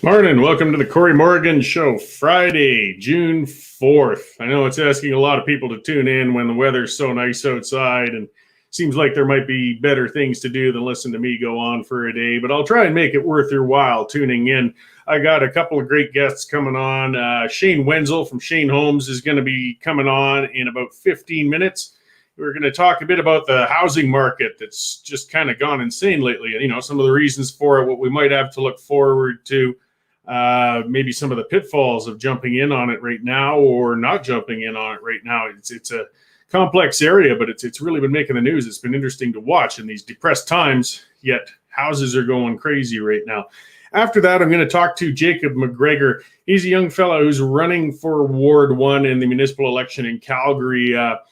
Morning, welcome to the Cory Morgan Show, Friday, June 4th. I know it's asking a lot of people to tune in when the weather's so nice outside and seems like there might be better things to do than listen to me go on for a day, but I'll try and make it worth your while tuning in. I got a couple of great guests coming on. Shane Wenzel from Shane Homes is going to be coming on in about 15 minutes. We're going to talk a bit about the housing market that's just kind of gone insane lately, and some of the reasons for it, what we might have to look forward to. Maybe some of the pitfalls of jumping in on it right now or not jumping in on it right now. It's a complex area, but it's really been making the news. It's been interesting to watch in these depressed times, yet houses are going crazy right now. After that, I'm going to talk to Jacob MacGregor. He's a young fellow who's running for Ward 1 in the municipal election in Calgary up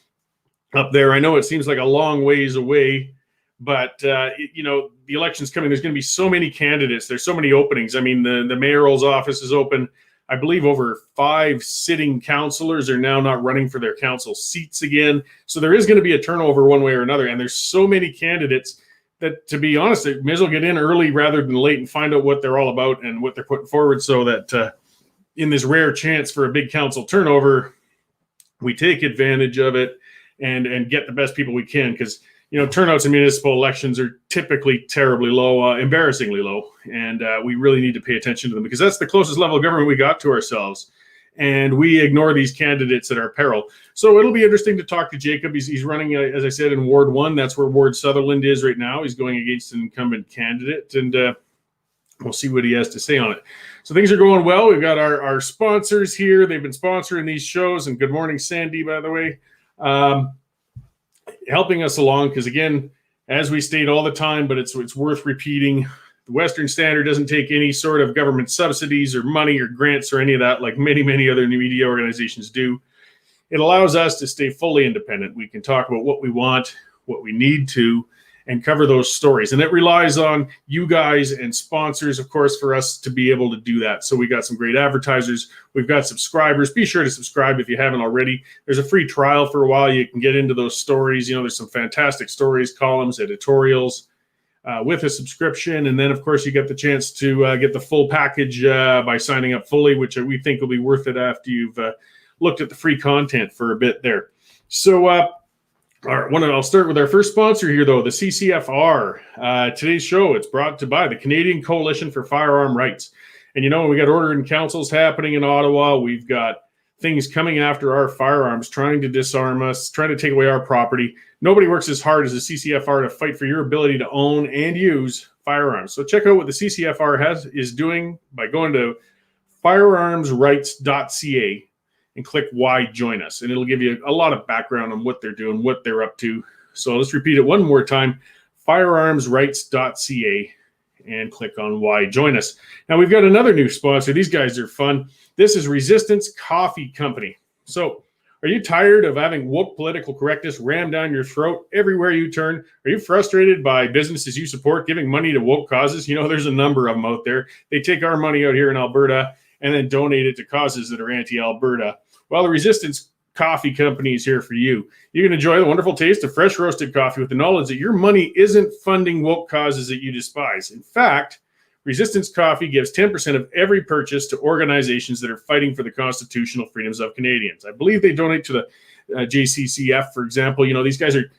there. I know it seems like a long ways away, but, the election's coming. There's going to be so many candidates. There's so many openings. I mean, the mayoral's office is open. I believe over 5 sitting councilors are now not running for their council seats again. So there is going to be a turnover one way or another. And there's so many candidates that, to be honest, they may as well get in early rather than late and find out what they're all about and what they're putting forward, so that in this rare chance for a big council turnover, we take advantage of it and get the best people we can, because turnouts in municipal elections are typically terribly low, embarrassingly low, and we really need to pay attention to them, because that's the closest level of government we got to ourselves, and we ignore these candidates at our peril. So it'll be interesting to talk to Jacob. He's running, as I said, in Ward 1. That's where Ward Sutherland is right now. He's going against an incumbent candidate, and we'll see what he has to say on it. So things are going well. We've got our sponsors here. They've been sponsoring these shows, and good morning, Sandy, by the way. Helping us along, because again, as we state all the time, but it's worth repeating, the Western Standard doesn't take any sort of government subsidies or money or grants or any of that like many other new media organizations do. It allows us to stay fully independent. We can talk about what we want, what we need to, and cover those stories. And it relies on you guys and sponsors, of course, for us to be able to do that. So we got some great advertisers. We've got subscribers. Be sure to subscribe if you haven't already. There's a free trial for a while. You can get into those stories. There's some fantastic stories, columns, editorials with a subscription. And then, of course, you get the chance to get the full package by signing up fully, which we think will be worth it after you've looked at the free content for a bit there. So, all right, I'll start with our first sponsor here, though, the CCFR. Today's show, it's brought to by the Canadian Coalition for Firearm Rights. And we got order in councils happening in Ottawa. We've got things coming after our firearms, trying to disarm us, trying to take away our property. Nobody works as hard as the CCFR to fight for your ability to own and use firearms. So check out what the CCFR is doing by going to firearmsrights.ca. and click why join us, and it'll give you a lot of background on what they're doing, what they're up to. So let's repeat it one more time, firearmsrights.ca, and click on why join us. Now we've got another new sponsor. These guys are fun. This is Resistance Coffee Company. So are you tired of having woke political correctness rammed down your throat everywhere you turn? Are you frustrated by businesses you support giving money to woke causes? There's a number of them out there. They take our money out here in Alberta and then donate it to causes that are anti-Alberta. Well, the Resistance Coffee Company is here for you. You can enjoy the wonderful taste of fresh roasted coffee with the knowledge that your money isn't funding woke causes that you despise. In fact, Resistance Coffee gives 10% of every purchase to organizations that are fighting for the constitutional freedoms of Canadians. I believe they donate to the JCCF, for example. These guys are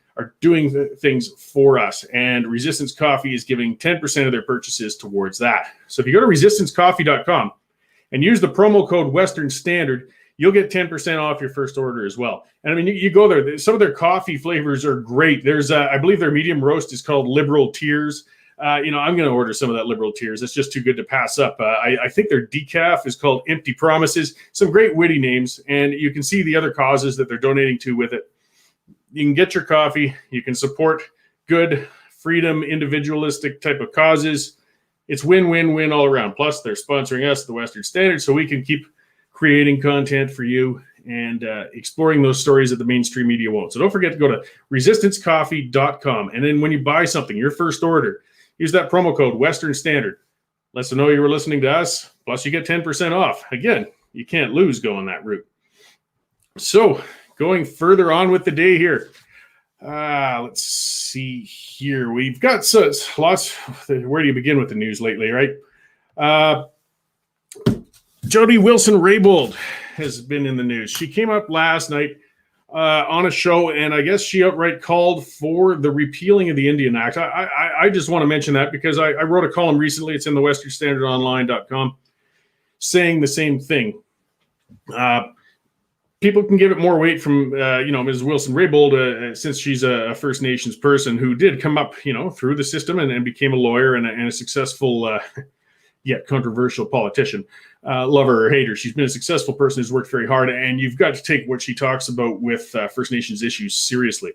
doing things for us, and Resistance Coffee is giving 10% of their purchases towards that. So if you go to resistancecoffee.com, and use the promo code Western Standard, you'll get 10% off your first order as well. And I mean, you go there, some of their coffee flavors are great. There's, I believe their medium roast is called Liberal Tears. I'm going to order some of that Liberal Tears. It's just too good to pass up. I think their decaf is called Empty Promises. Some great witty names, and you can see the other causes that they're donating to with it. You can get your coffee. You can support good, freedom, individualistic type of causes. It's win-win-win all around. Plus, they're sponsoring us, the Western Standard, so we can keep creating content for you and exploring those stories that the mainstream media won't. So don't forget to go to resistancecoffee.com. And then when you buy something, your first order, use that promo code Western Standard. Let them know you were listening to us. Plus, you get 10% off. Again, you can't lose going that route. So going further on with the day here. Let's see here. We've got lots. Where do you begin with the news lately, right? Jody Wilson-Raybould has been in the news. She came up last night on a show, and I guess she outright called for the repealing of the Indian Act. I just want to mention that because I wrote a column recently. It's in the westernstandardonline.com saying the same thing. People can give it more weight from, Ms. Wilson-Raybould, since she's a First Nations person who did come up, through the system and became a lawyer and a successful, yet controversial politician. Lover or hater, she's been a successful person who's worked very hard, and you've got to take what she talks about with First Nations issues seriously.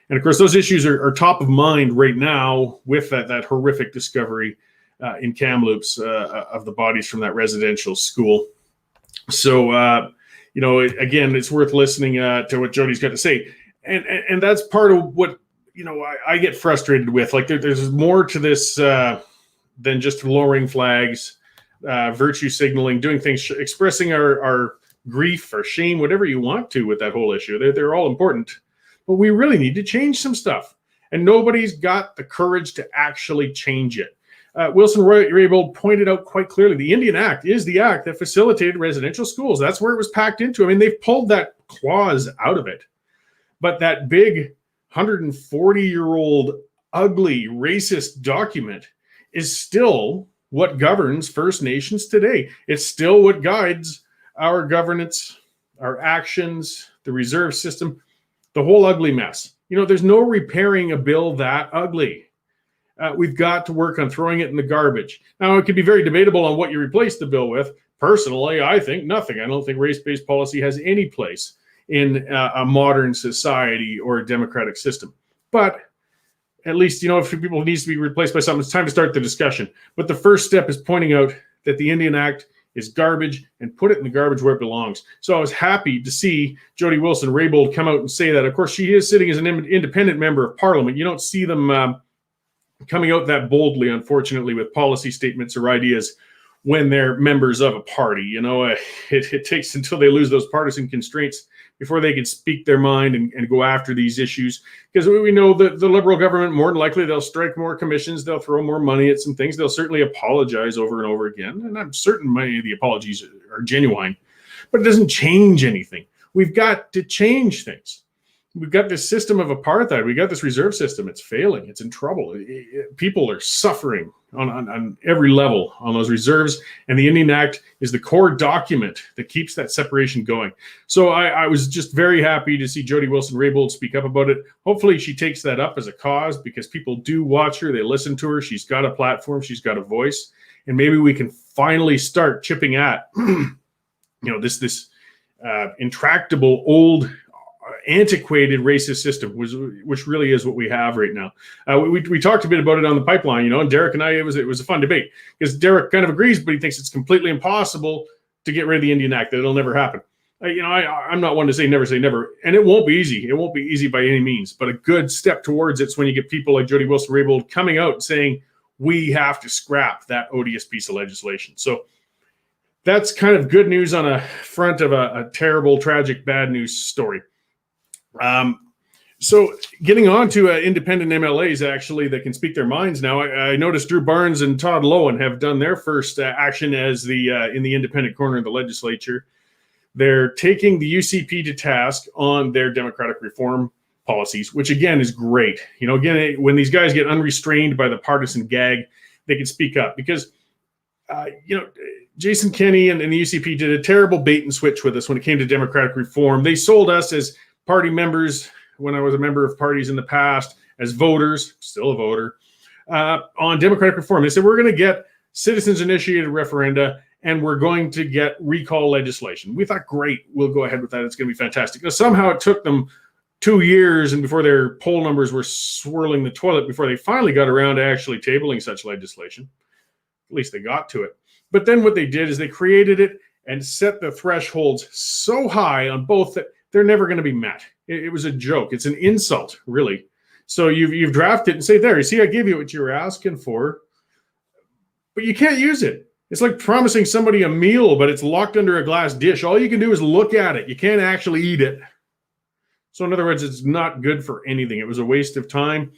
And of course, those issues are top of mind right now with that horrific discovery in Kamloops of the bodies from that residential school. So, again, it's worth listening to what Jody's got to say. And that's part of what, I get frustrated with. Like there's more to this than just lowering flags, virtue signaling, doing things, expressing our grief or shame, whatever you want to with that whole issue. They're all important, but we really need to change some stuff. And nobody's got the courage to actually change it. Wilson-Raybould pointed out quite clearly, the Indian Act is the act that facilitated residential schools. That's where it was packed into. I mean, they've pulled that clause out of it. But that big 140-year-old ugly racist document is still what governs First Nations today. It's still what guides our governance, our actions, the reserve system, the whole ugly mess. There's no repairing a bill that ugly. We've got to work on throwing it in the garbage. Now, it could be very debatable on what you replace the bill with. Personally, I think nothing. I don't think race-based policy has any place in a modern society or a democratic system. But at least, if people needs to be replaced by something, it's time to start the discussion. But the first step is pointing out that the Indian Act is garbage and put it in the garbage where it belongs. So I was happy to see Jody Wilson-Raybould come out and say that. Of course, she is sitting as an independent member of Parliament. You don't see them coming out that boldly, unfortunately, with policy statements or ideas when they're members of a party. It takes until they lose those partisan constraints before they can speak their mind and go after these issues. Because we know that the Liberal government, more than likely, they'll strike more commissions, they'll throw more money at some things, they'll certainly apologize over and over again. And I'm certain many of the apologies are genuine, but it doesn't change anything. We've got to change things. We've got this system of apartheid. We got this reserve system. It's failing. It's in trouble. People are suffering on every level on those reserves. And the Indian Act is the core document that keeps that separation going. So I was just very happy to see Jody Wilson-Raybould speak up about it. Hopefully she takes that up as a cause because people do watch her. They listen to her. She's got a platform. She's got a voice. And maybe we can finally start chipping at, this intractable old antiquated racist system, which really is what we have right now. We talked a bit about it on the pipeline, and Derek and I, it was a fun debate because Derek kind of agrees, but he thinks it's completely impossible to get rid of the Indian Act, that it'll never happen. I'm not one to say never, and it won't be easy. It won't be easy by any means, but a good step towards it's when you get people like Jody Wilson-Raybould coming out and saying, we have to scrap that odious piece of legislation. So that's kind of good news on a front of a terrible, tragic, bad news story. So getting on to independent MLAs actually that can speak their minds now. I noticed Drew Barnes and Todd Lowen have done their first action as in the independent corner of the legislature. They're taking the UCP to task on their democratic reform policies, which again is great. Again, when these guys get unrestrained by the partisan gag, they can speak up because, Jason Kenney and the UCP did a terrible bait and switch with us when it came to democratic reform. They sold us as party members, when I was a member of parties in the past, as voters, still a voter, on democratic reform. They said, we're going to get citizens-initiated referenda, and we're going to get recall legislation. We thought, great, we'll go ahead with that. It's going to be fantastic. Now, somehow it took them 2 years, and before their poll numbers were swirling the toilet, before they finally got around to actually tabling such legislation. At least they got to it. But then what they did is they created it and set the thresholds so high on both that they're never going to be met. It was a joke. It's an insult, really. So you've drafted and say, there, you see, I gave you what you were asking for, but you can't use it. It's like promising somebody a meal, but it's locked under a glass dish. All you can do is look at it. You can't actually eat it. So in other words, it's not good for anything. It was a waste of time,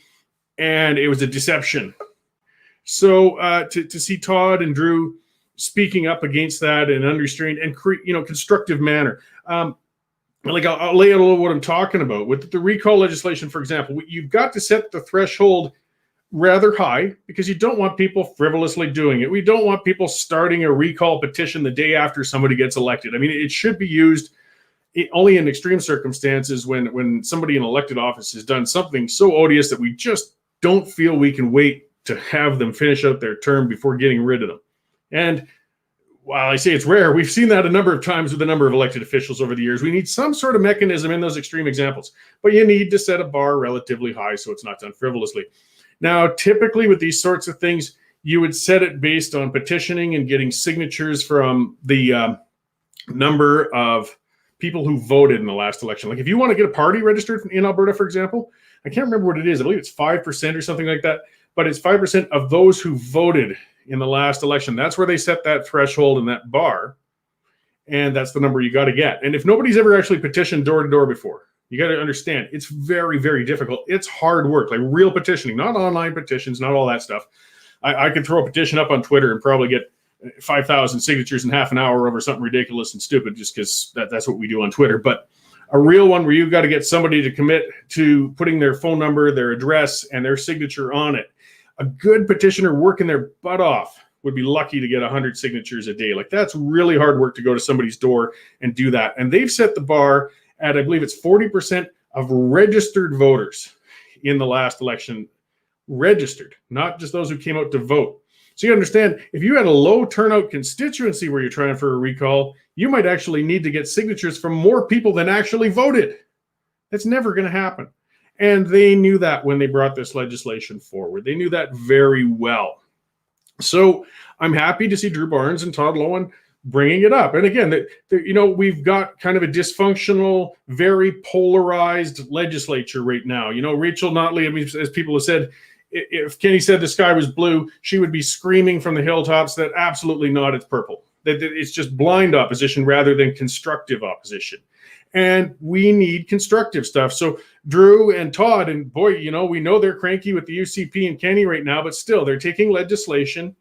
and it was a deception. So to see Todd and Drew speaking up against that in an unrestrained and constructive manner. Like I'll lay out a little what I'm talking about with the recall legislation, for example. You've got to set the threshold rather high because you don't want people frivolously doing it. We don't want people starting a recall petition the day after somebody gets elected. I mean, it should be used only in extreme circumstances when somebody in elected office has done something so odious that we just don't feel we can wait to have them finish out their term before getting rid of them. And while I say it's rare, we've seen that a number of times with a number of elected officials over the years. We need some sort of mechanism in those extreme examples, but you need to set a bar relatively high so it's not done frivolously. Now, typically with these sorts of things, you would set it based on petitioning and getting signatures from the number of people who voted in the last election. Like if you want to get a party registered in Alberta, for example, I can't remember what it is. I believe it's 5% or something like that, but it's 5% of those who voted in the last election. That's where they set that threshold and that bar. And that's the number you got to get. And if nobody's ever actually petitioned door to door before, you got to understand it's very, very difficult. It's hard work, like real petitioning, not online petitions, not all that stuff. I could throw a petition up on Twitter and probably get 5,000 signatures in half an hour over something ridiculous and stupid just because that's what we do on Twitter. But a real one where you've got to get somebody to commit to putting their phone number, their address, and their signature on it. A good petitioner working their butt off would be lucky to get 100 signatures a day. Like that's really hard work to go to somebody's door and do that. And they've set the bar at, I believe it's 40% of registered voters in the last election. Registered, not just those who came out to vote. So you understand, if you had a low turnout constituency where you're trying for a recall, you might actually need to get signatures from more people than actually voted. That's never going to happen. And they knew that when they brought this legislation forward. They knew that very well. So I'm happy to see Drew Barnes and Todd Lowen bringing it up. And again, we've got kind of a dysfunctional, very polarized legislature right now. Rachel Notley, I mean, as people have said, if Kenny said the sky was blue, she would be screaming from the hilltops that absolutely not, it's purple. That it's just blind opposition rather than constructive opposition. And we need constructive stuff. So Drew and Todd, and boy, we know they're cranky with the UCP and Kenny right now, but still they're taking legislation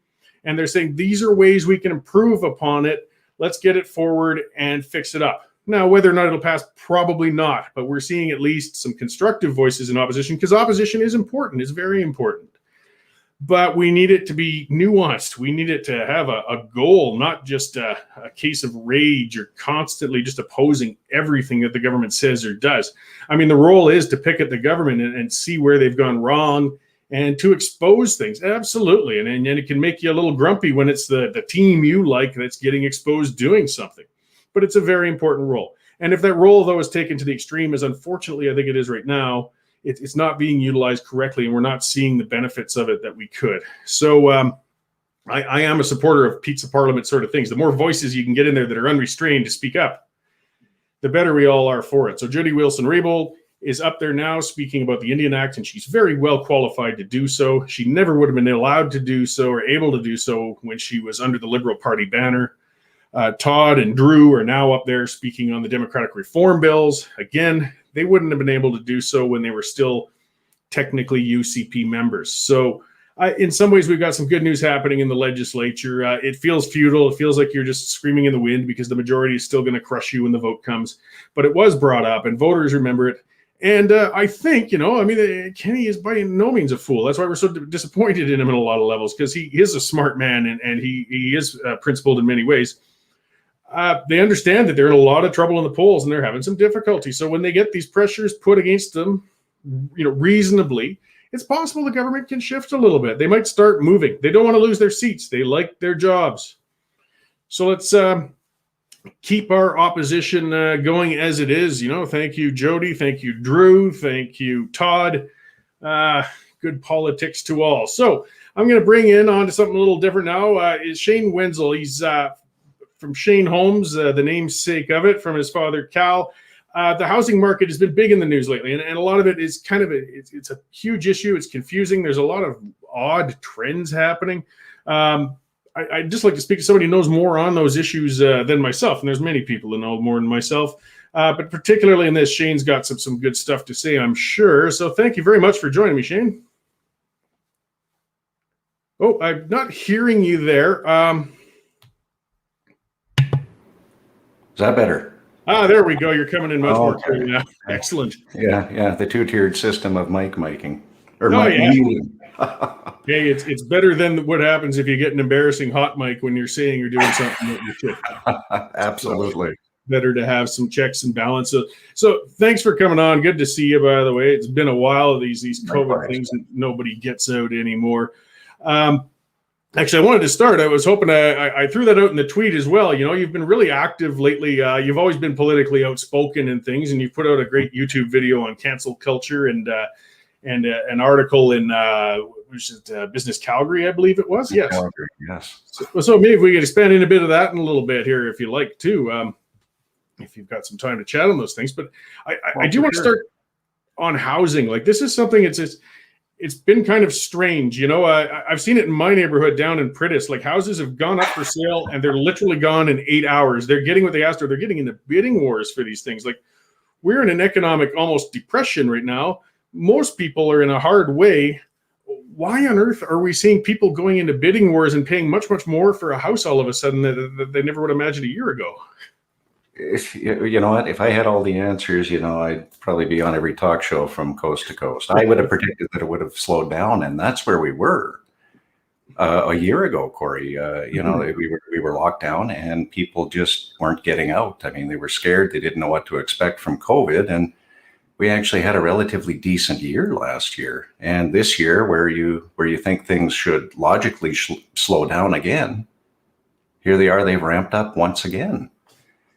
and they're saying, these are ways we can improve upon it. Let's get it forward and fix it up. Now, whether or not it'll pass, probably not, but we're seeing at least some constructive voices in opposition because opposition is important. It's very important. But we need it to be nuanced. We need it to have a goal, not just a case of rage or constantly just opposing everything that the government says or does. I mean, the role is to pick at the government and see where they've gone wrong and to expose things. Absolutely. And it can make you a little grumpy when it's the team you like that's getting exposed doing something. But it's a very important role. And if that role, though, is taken to the extreme, as unfortunately I think it is right now, it's not being utilized correctly, and we're not seeing the benefits of it that we could. So I am a supporter of pizza parliament sort of things. The more voices you can get in there that are unrestrained to speak up, the better we all are for it. So Jody Wilson-Raybould is up there now speaking about the Indian Act, and she's very well qualified to do so. She never would have been allowed to do so or able to do so when she was under the Liberal Party banner. Todd and Drew are now up there speaking on the Democratic reform bills. Again, they wouldn't have been able to do so when they were still technically UCP members. So in some ways, we've got some good news happening in the legislature. It feels futile. It feels like you're just screaming in the wind because the majority is still going to crush you when the vote comes. But it was brought up and voters remember it. And I think, Kenny is by no means a fool. That's why we're so disappointed in him in a lot of levels, because he is a smart man and he is principled in many ways. They understand that they're in a lot of trouble in the polls and they're having some difficulty. So when they get these pressures put against them, reasonably, it's possible the government can shift a little bit. They might start moving. They don't want to lose their seats. They like their jobs. So let's keep our opposition going as it is. Thank you, Jody. Thank you, Drew. Thank you, Todd. Good politics to all. So I'm going to bring in on to something a little different now. Is Shane Wenzel. He's from Shane Homes, the namesake of it, from his father, Cal. The housing market has been big in the news lately, and a lot of it is kind of it's a huge issue. It's confusing. There's a lot of odd trends happening. I'd just like to speak to somebody who knows more on those issues than myself, and there's many people who know more than myself. But particularly in this, Shane's got some good stuff to say, I'm sure. So thank you very much for joining me, Shane. Oh, I'm not hearing you there. Is that better? There we go. You're coming in much more clear Okay. now. Excellent. Yeah. The two-tiered system of miking or Oh yeah. muting. Hey, it's better than what happens if you get an embarrassing hot mic when you're saying you're doing something that you should. So Absolutely. better to have some checks and balances. So thanks for coming on. Good to see you, by the way. It's been a while, these COVID Likewise. things, and nobody gets out anymore. Actually, I wanted to start. I was hoping I threw that out in the tweet as well. You know, you've been really active lately. You've always been politically outspoken and things, and you've put out a great YouTube video on cancel culture and an article in Business Calgary, I believe it was. Yes. Calgary, yes. So maybe we could expand in a bit of that in a little bit here, if you like, too. If you've got some time to chat on those things, but I do want to start on housing. Like, this is something it's been kind of strange. You know, I've seen it in my neighborhood down in Pritis. Like, houses have gone up for sale and they're literally gone in 8 hours. They're getting what they asked for. They're getting into bidding wars for these things. Like, we're in an economic almost depression right now. Most people are in a hard way. Why on earth are we seeing people going into bidding wars and paying much, much more for a house all of a sudden that they never would have imagined a year ago? You know what? If I had all the answers, I'd probably be on every talk show from coast to coast. I would have predicted that it would have slowed down, and that's where we were a year ago, Cory. We were locked down, and people just weren't getting out. I mean, they were scared. They didn't know what to expect from COVID, and we actually had a relatively decent year last year. And this year, where you think things should logically slow down again, here they are. They've ramped up once again.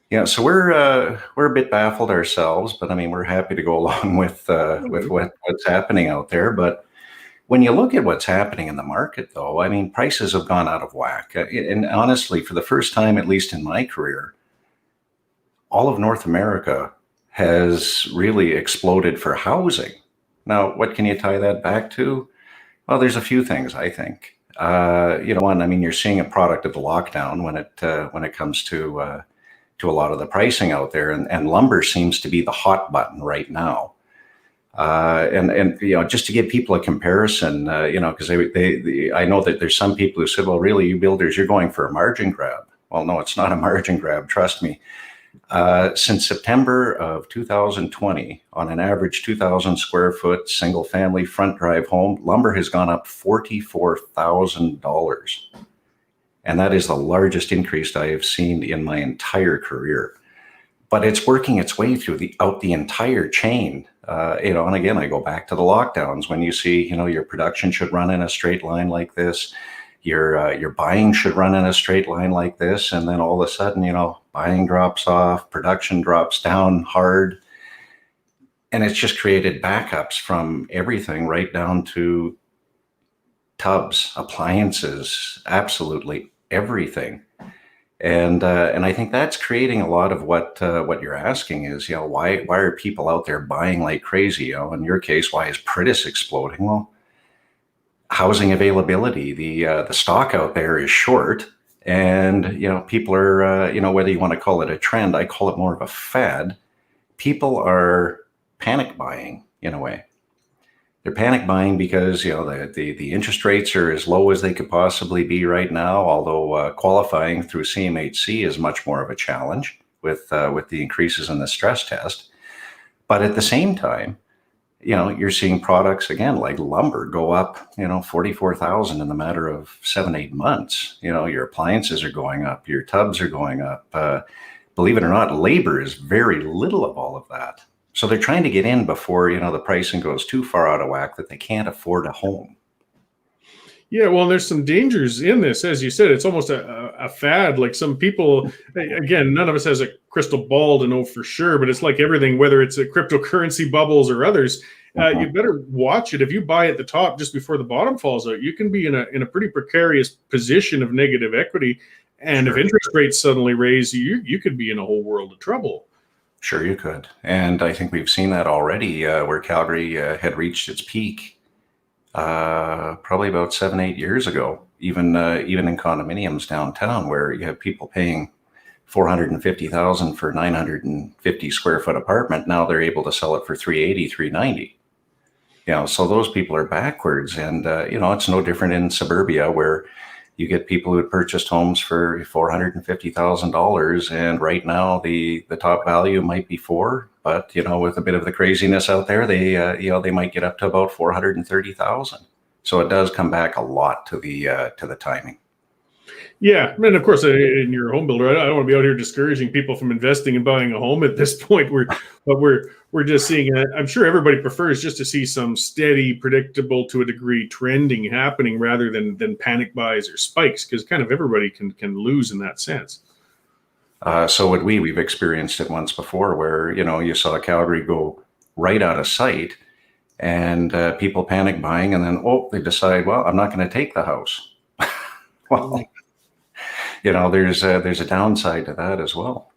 Yeah, so we're a bit baffled ourselves, but I mean, we're happy to go along with what's happening out there. But when you look at what's happening in the market, though, I mean, prices have gone out of whack. And honestly, for the first time, at least in my career, all of North America has really exploded for housing. Now, what can you tie that back to? Well, there's a few things, I think. One, I mean, you're seeing a product of the lockdown when it comes to a lot of the pricing out there, and lumber seems to be the hot button right now. And just to give people a comparison, because I know that there's some people who said, well, really, you builders, you're going for a margin grab. Well, no, it's not a margin grab. Trust me. Since September of 2020, on an average 2,000 square foot single family front drive home, lumber has gone up $44,000. And that is the largest increase I have seen in my entire career. But it's working its way through the entire chain. And again, I go back to the lockdowns. When you see, your production should run in a straight line like this, your buying should run in a straight line like this, and then all of a sudden, buying drops off, production drops down hard, and it's just created backups from everything right down to tubs, appliances, absolutely everything. And I think that's creating a lot of what you're asking is, why are people out there buying like crazy? In your case, why is Pritis exploding? Well, housing availability, the stock out there is short, and people are whether you want to call it a trend, I call it more of a fad. People are panic buying in a way. They're panic buying because the interest rates are as low as they could possibly be right now. Although qualifying through CMHC is much more of a challenge with the increases in the stress test. But at the same time, you're seeing products again like lumber go up, 44,000 in the matter of 7-8 months. Your appliances are going up, your tubs are going up. Believe it or not, labor is very little of all of that. So they're trying to get in before, the pricing goes too far out of whack that they can't afford a home. Yeah, well, there's some dangers in this. As you said, it's almost a fad. Like, some people, again, none of us has a crystal ball to know for sure, but it's like everything, whether it's a cryptocurrency bubbles or others, you better watch it. If you buy at the top just before the bottom falls out, you can be in a pretty precarious position of negative equity. And If interest rates suddenly raise, you could be in a whole world of trouble. Sure, you could. And I think we've seen that already, where Calgary had reached its peak probably about 7-8 years ago, even in condominiums downtown, where you have people paying $450,000 for 950 square foot apartment. Now they're able to sell it for $380,000, $390,000. So those people are backwards. And, it's no different in suburbia, where you get people who had purchased homes for $450,000, and right now the top value might be $4, but with a bit of the craziness out there, they might get up to about $430,000. So it does come back a lot to the timing. Yeah, and of course, in your home builder, I don't want to be out here discouraging people from investing and buying a home at this point. We're just seeing. I'm sure everybody prefers just to see some steady, predictable, to a degree, trending happening rather than panic buys or spikes, because kind of everybody can lose in that sense. So would we've experienced it once before, where you saw Calgary go right out of sight, and people panic buying, and then they decide, well, I'm not going to take the house. Well. There's a downside to that as well.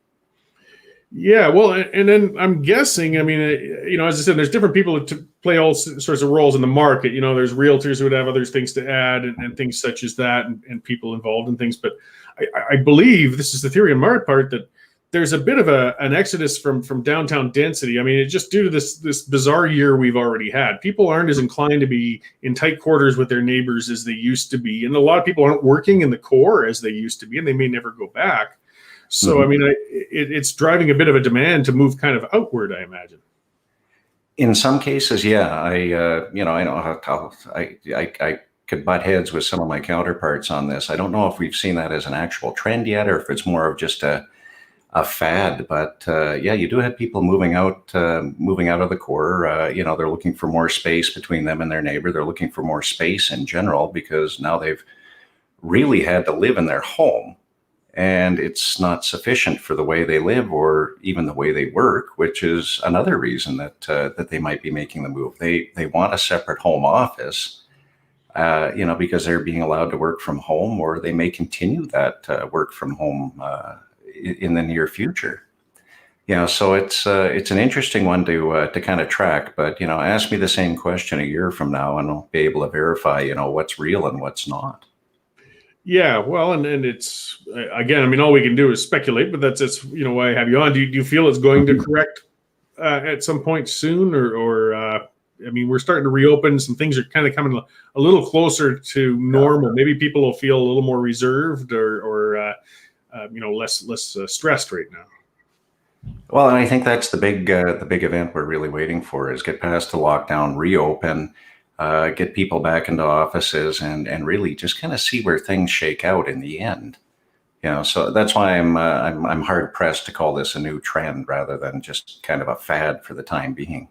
Yeah, well, and then I'm guessing, I mean, as I said, there's different people to play all sorts of roles in the market. There's realtors who would have other things to add and things such as that, and people involved in things. But I believe, this is the theory on my part, that there's a bit of an exodus from downtown density. I mean, it's just due to this bizarre year we've already had. People aren't as inclined to be in tight quarters with their neighbors as they used to be. And a lot of people aren't working in the core as they used to be, and they may never go back. So, I mean, it's driving a bit of a demand to move kind of outward, I imagine. In some cases, yeah. I know how I could butt heads with some of my counterparts on this. I don't know if we've seen that as an actual trend yet, or if it's more of just a fad, but yeah, you do have people moving out of the core. They're looking for more space between them and their neighbor. They're looking for more space in general, because now they've really had to live in their home, and it's not sufficient for the way they live or even the way they work, which is another reason that they might be making the move. They want a separate home office, because they're being allowed to work from home, or they may continue that work from home in the near future. So it's an interesting one to kind of track. But ask me the same question a year from now, and I'll be able to verify what's real and what's not. Yeah, well, and it's, again, I mean, all we can do is speculate, but that's why I have you on. Do you feel it's going to correct at some point soon, or I mean, we're starting to reopen. Some things are kind of coming a little closer to normal. Maybe people will feel a little more reserved or less stressed right now. Well, and I think that's the big event we're really waiting for, is get past the lockdown, reopen, get people back into offices, and really just kind of see where things shake out in the end. So that's why I'm hard pressed to call this a new trend rather than just kind of a fad for the time being.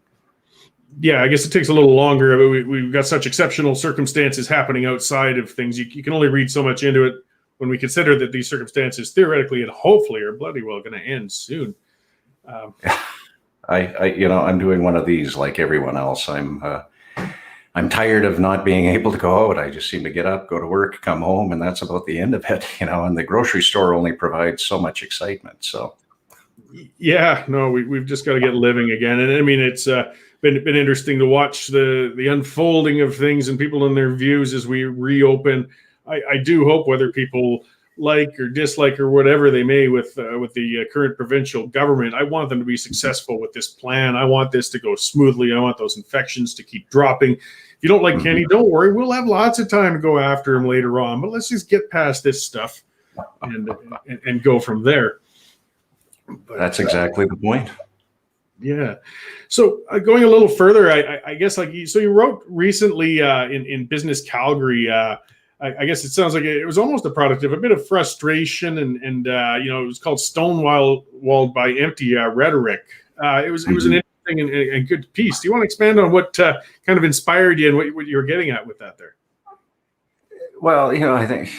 Yeah, I guess it takes a little longer. We've got such exceptional circumstances happening outside of things. You can only read so much into it when we consider that these circumstances theoretically and hopefully are bloody well going to end soon. I'm doing one of these like everyone else. I'm tired of not being able to go out. I just seem to get up, go to work, come home, and that's about the end of it. And the grocery store only provides so much excitement. So, yeah, no, we've just got to get living again. And I mean, it's been interesting to watch the unfolding of things and people and their views as we reopen. I do hope, whether people like or dislike or whatever they may with the current provincial government, I want them to be successful with this plan. I want this to go smoothly. I want those infections to keep dropping. If you don't like Kenny, don't worry. We'll have lots of time to go after him later on. But let's just get past this stuff and go from there. But that's exactly the point. Yeah. So going a little further, I guess you wrote recently in Business Calgary. I guess it sounds like it was almost a product of a bit of frustration, and it was called Stonewalled by Empty Rhetoric. It was an interesting and good piece. Do you want to expand on what kind of inspired you and what you were getting at with that there? Well, I think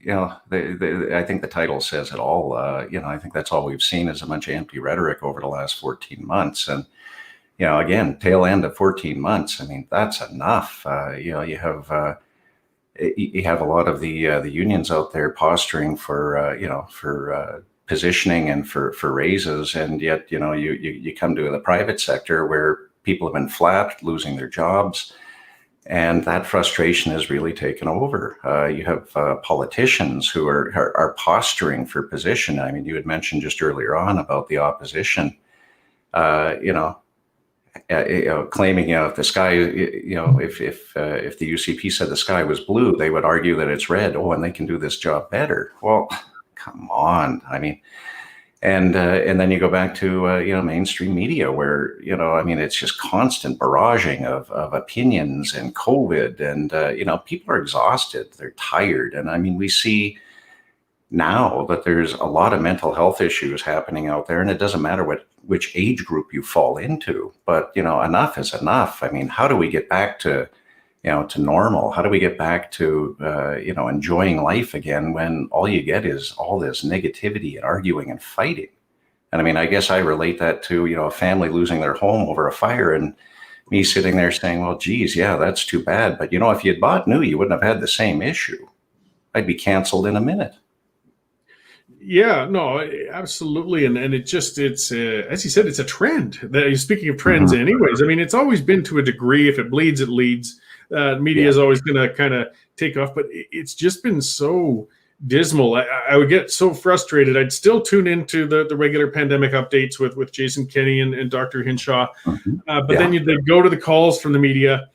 I think the title says it all. I think that's all we've seen is a bunch of empty rhetoric over the last 14 months, and again, tail end of 14 months. I mean, that's enough. You have a lot of the unions out there posturing for positioning and for raises, and yet you come to the private sector where people have been flat, losing their jobs, and that frustration has really taken over. You have politicians who are posturing for position. I mean, you had mentioned just earlier on about the opposition. claiming, if the sky, if the UCP said the sky was blue, they would argue that it's red. Oh, and they can do this job better. Well, come on. I mean, and then you go back to mainstream media where it's just constant barraging of opinions and COVID, and people are exhausted, they're tired, and I mean we see now that there's a lot of mental health issues happening out there, and it doesn't matter which age group you fall into, but enough is enough. I mean, how do we get back to normal? How do we get back to, enjoying life again when all you get is all this negativity and arguing and fighting? And I mean, I guess I relate that to, a family losing their home over a fire and me sitting there saying, well, geez, yeah, that's too bad. But, if you'd bought new, you wouldn't have had the same issue. I'd be canceled in a minute. Yeah, no, absolutely. And it's as you said, it's a trend. Speaking of trends, anyways, I mean, it's always been to a degree. If it bleeds, it leads. Media is always going to kind of take off, but it's just been so dismal. I would get so frustrated. I'd still tune into the regular pandemic updates with Jason Kenney and Dr. Hinshaw. But then they'd go to the calls from the media,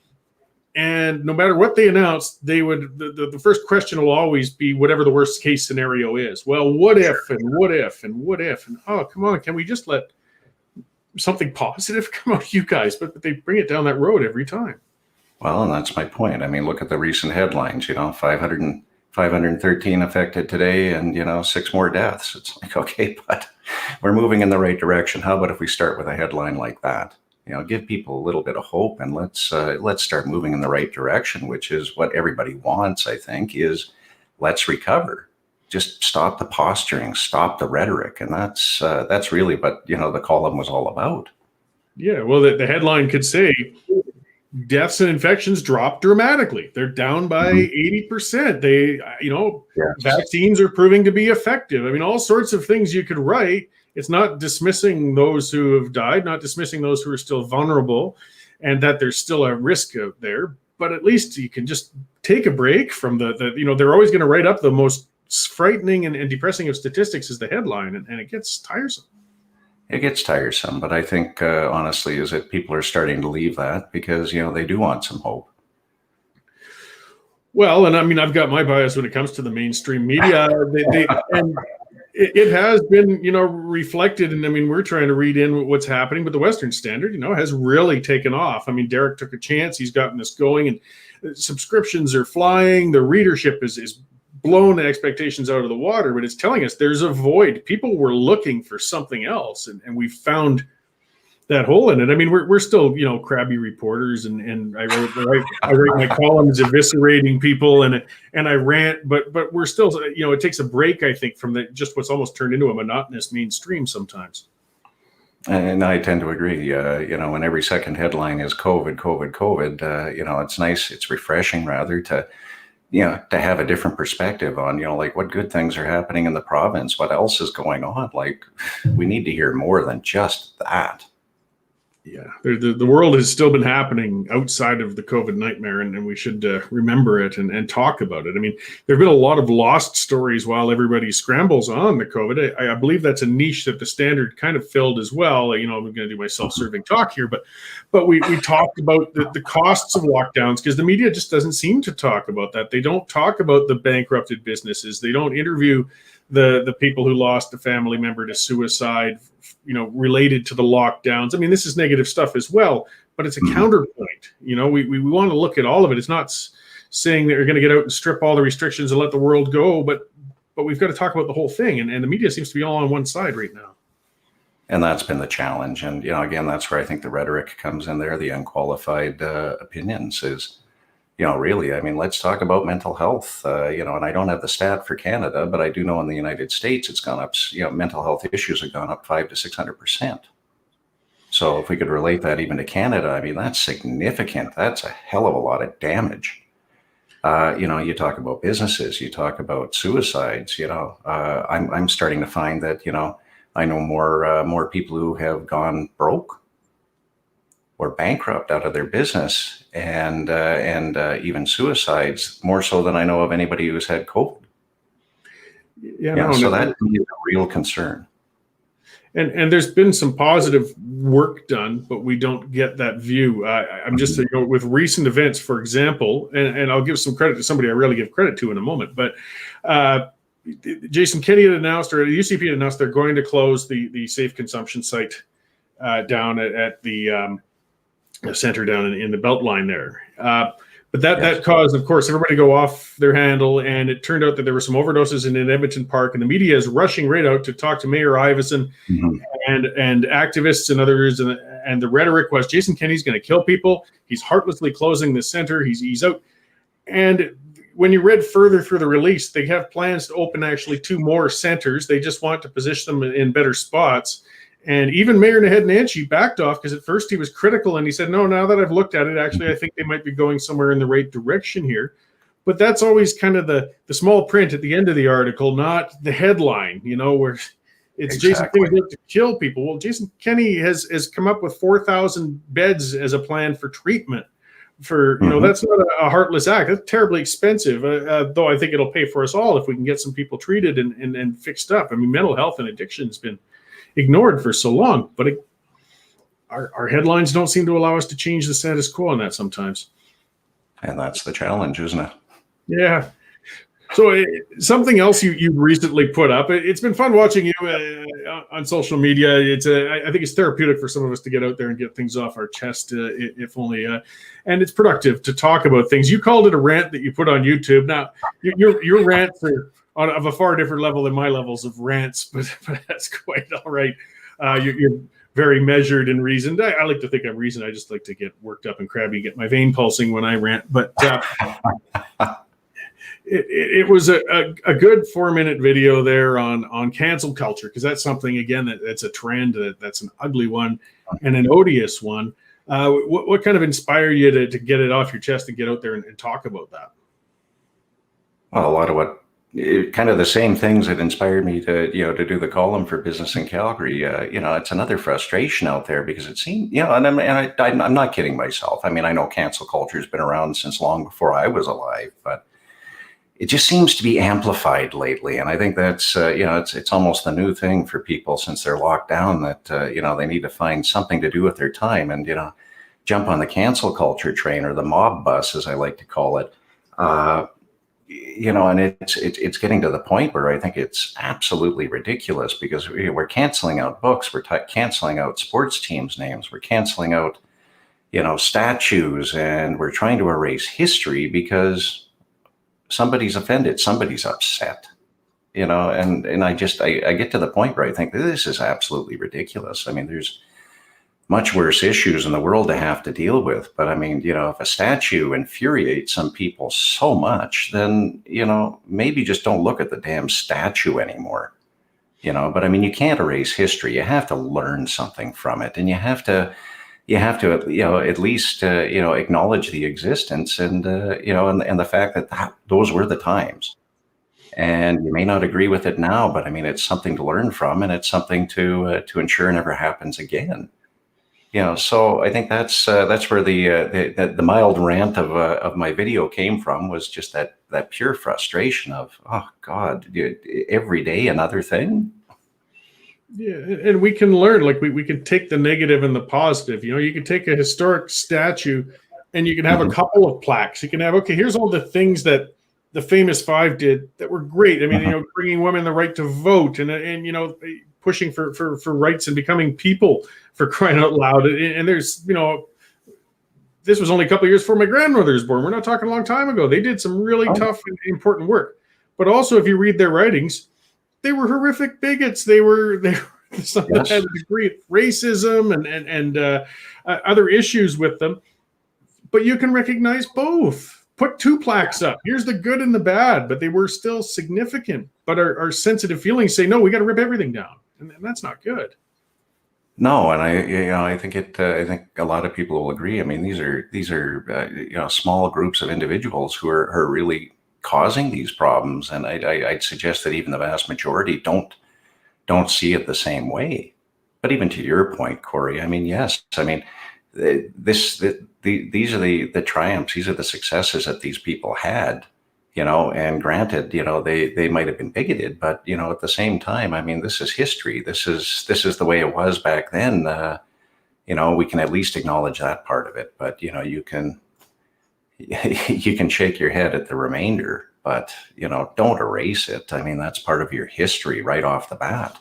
and no matter what they announced, they would the first question will always be whatever the worst case scenario is. Well, what if and what if and what if? And oh, come on, can we just let something positive come out of you guys? But they bring it down that road every time. Well, and that's my point. I mean, look at the recent headlines, 513 affected today and, 6 more deaths. It's like, okay, but we're moving in the right direction. How about if we start with a headline like that? Give people a little bit of hope, and let's start moving in the right direction, which is what everybody wants, I think, is let's recover. Just stop the posturing, stop the rhetoric. And that's really what, the column was all about. Yeah, well, the headline could say, deaths and infections drop dramatically. They're down by 80%. They, vaccines are proving to be effective. I mean, all sorts of things you could write. It's not dismissing those who have died, not dismissing those who are still vulnerable, and that there's still a risk out there. But at least you can just take a break from they're always going to write up the most frightening and depressing of statistics as the headline, and it gets tiresome. It gets tiresome, but I think honestly is that people are starting to leave that because, they do want some hope. Well, and I mean, I've got my bias when it comes to the mainstream media. And it has been, reflected. And I mean, we're trying to read in what's happening, but the Western Standard, has really taken off. I mean, Derek took a chance. He's gotten this going, and subscriptions are flying. The readership is blown the expectations out of the water, but it's telling us there's a void. People were looking for something else, and we found that hole in it. I mean, we're still, crabby reporters, and I write my columns eviscerating people, and I rant, but we're still, it takes a break, I think, from just what's almost turned into a monotonous mainstream sometimes. And I tend to agree. When every second headline is COVID, COVID, COVID, it's nice. It's refreshing rather to have a different perspective on, like what good things are happening in the province, what else is going on. Like we need to hear more than just that. Yeah, the world has still been happening outside of the COVID nightmare, and we should remember it and talk about it. I mean, there have been a lot of lost stories while everybody scrambles on the COVID. I believe that's a niche that the Standard kind of filled as well. I'm going to do my self-serving talk here, but we talked about the costs of lockdowns because the media just doesn't seem to talk about that. They don't talk about the bankrupted businesses. They don't interview the people who lost a family member to suicide, related to the lockdowns. I mean, this is negative stuff as well, but it's a counterpoint. We want to look at all of it. It's not saying that you're going to get out and strip all the restrictions and let the world go, but we've got to talk about the whole thing. And the media seems to be all on one side right now. And that's been the challenge. And, again, that's where I think the rhetoric comes in there, the unqualified opinions is, really, I mean, let's talk about mental health, and I don't have the stat for Canada, but I do know in the United States, it's gone up, mental health issues have gone up 500 to 600%. So if we could relate that even to Canada, I mean, that's significant. That's a hell of a lot of damage. You talk about businesses, you talk about suicides, I'm starting to find that, I know more people who have gone broke or bankrupt out of their business and even suicides more so than I know of anybody who's had COVID. Yeah, so that is a real concern. And there's been some positive work done, but we don't get that view. I'm just with recent events, for example, and I'll give some credit to somebody I rarely give credit to in a moment, but Jason Kenney had announced, or UCP had announced, they're going to close the safe consumption site down at the center down in the Beltline there. But that caused, of course, everybody to go off their handle, and it turned out that there were some overdoses in Edmonton Park, and the media is rushing right out to talk to Mayor Iveson and activists and others, and the rhetoric was Jason Kenney's going to kill people. He's heartlessly closing the center. He's out. And when you read further through the release, they have plans to open actually 2 more centers. They just want to position them in better spots. And even Mayor Naheed Nenshi backed off because at first he was critical and he said, no, now that I've looked at it, actually, I think they might be going somewhere in the right direction here. But that's always kind of the small print at the end of the article, not the headline, where it's Jason Kenney to kill people. Well, Jason Kenney has come up with 4,000 beds as a plan for treatment. For that's not a heartless act. That's terribly expensive, though I think it'll pay for us all if we can get some people treated and fixed up. I mean, mental health and addiction has been ignored for so long, but our headlines don't seem to allow us to change the status quo on that sometimes. And that's the challenge, isn't it? Yeah. So something else you recently put up. It's been fun watching you on social media. I think it's therapeutic for some of us to get out there and get things off our chest, if only. And it's productive to talk about things. You called it a rant that you put on YouTube. Now, your rants are of a far different level than my levels of rants, but that's quite all right. You're very measured and reasoned. I like to think I'm reasoned. I just like to get worked up and crabby, get my vein pulsing when I rant. But it was a good 4-minute video there on cancel culture, because that's something, again, that's a trend, that's an ugly one and an odious one. What kind of inspired you to get it off your chest and get out there and talk about that? Well, a lot of kind of the same things that inspired me to do the column for Business in Calgary. It's another frustration out there because it seems, and I'm not kidding myself. I mean, I know cancel culture has been around since long before I was alive, but it just seems to be amplified lately. And I think that's, it's almost the new thing for people since they're locked down, that, they need to find something to do with their time and, jump on the cancel culture train, or the mob bus, as I like to call it. And it's getting to the point where I think it's absolutely ridiculous, because we're canceling out books, we're canceling out sports teams' names, we're canceling out, statues, and we're trying to erase history because somebody's offended, somebody's upset, and I get to the point where I think this is absolutely ridiculous. I mean, there's much worse issues in the world to have to deal with. But I mean, if a statue infuriates some people so much, then, maybe just don't look at the damn statue anymore, but I mean, you can't erase history. You have to learn something from it, and you have to, at least, acknowledge the existence and the fact that those were the times. And you may not agree with it now, but I mean, it's something to learn from, and it's something to ensure never happens again. So I think that's where the mild rant of my video came from, was just that pure frustration of, oh God, every day another thing. Yeah, and we can learn, like we can take the negative and the positive. You can take a historic statue and you can have a couple of plaques. You can have, okay, here's all the things that the famous 5 did that were great. I mean, bringing women the right to vote and pushing for rights and becoming people, for crying out loud. And there's, this was only a couple of years before my grandmother was born. We're not talking a long time ago. They did some really tough and important work. But also, if you read their writings, they were horrific bigots. They were some that had a degree of racism and other issues with them. But you can recognize both. Put 2 plaques up. Here's the good and the bad, but they were still significant. But our sensitive feelings say, no, we got to rip everything down, and that's not good. No, and I think I think a lot of people will agree. I mean, these are small groups of individuals who are really causing these problems, and I'd suggest that even the vast majority don't see it the same way. But even to your point, Cory, I mean, yes, I mean, these are the triumphs, these are the successes that these people had, and granted, they might have been bigoted, but, at the same time, I mean, this is history. This is the way it was back then. We can at least acknowledge that part of it, but, you can shake your head at the remainder, but, don't erase it. I mean, that's part of your history right off the bat.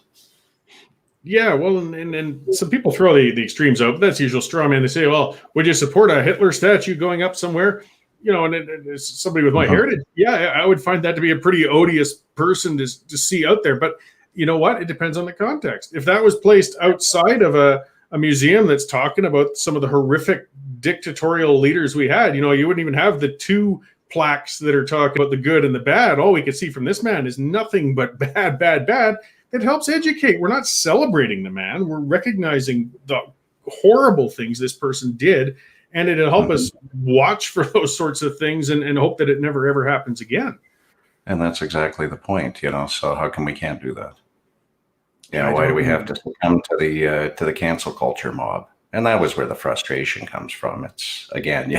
Yeah, well, and some people throw the extremes out, but that's usual straw man. They say, well, would you support a Hitler statue going up somewhere? And as somebody with my heritage, yeah, I would find that to be a pretty odious person to see out there. But you know what? It depends on the context. If that was placed outside of a museum that's talking about some of the horrific dictatorial leaders we had, you wouldn't even have the two plaques that are talking about the good and the bad. All we could see from this man is nothing but bad, bad, bad. It helps educate. We're not celebrating the man. We're recognizing the horrible things this person did. And it'll help us watch for those sorts of things and hope that it never, ever happens again. And that's exactly the point, so how come we can't do that? Why do we have to succumb to the cancel culture mob? And that was where the frustration comes from. It's, again,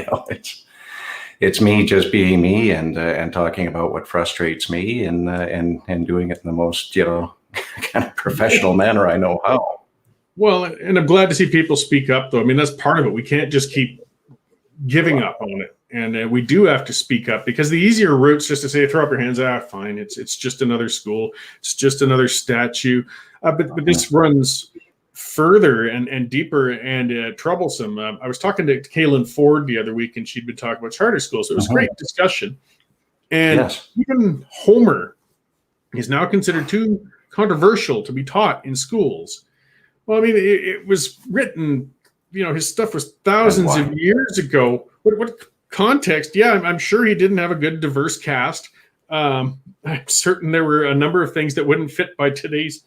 it's me just being me and talking about what frustrates me and doing it in the most, kind of professional manner I know how. Well, and I'm glad to see people speak up, though. I mean, that's part of it. We can't just keep giving up on it. And we do have to speak up, because the easier route's just to say, throw up your hands, fine. It's just another school. It's just another statue. But this runs further and deeper and troublesome. I was talking to Kaylin Ford the other week, and she'd been talking about charter schools. So it was a great discussion. And even Homer is now considered too controversial to be taught in schools. Well, I mean, it was written, his stuff was thousands of years ago. What context? Yeah, I'm sure he didn't have a good diverse cast. I'm certain there were a number of things that wouldn't fit by today's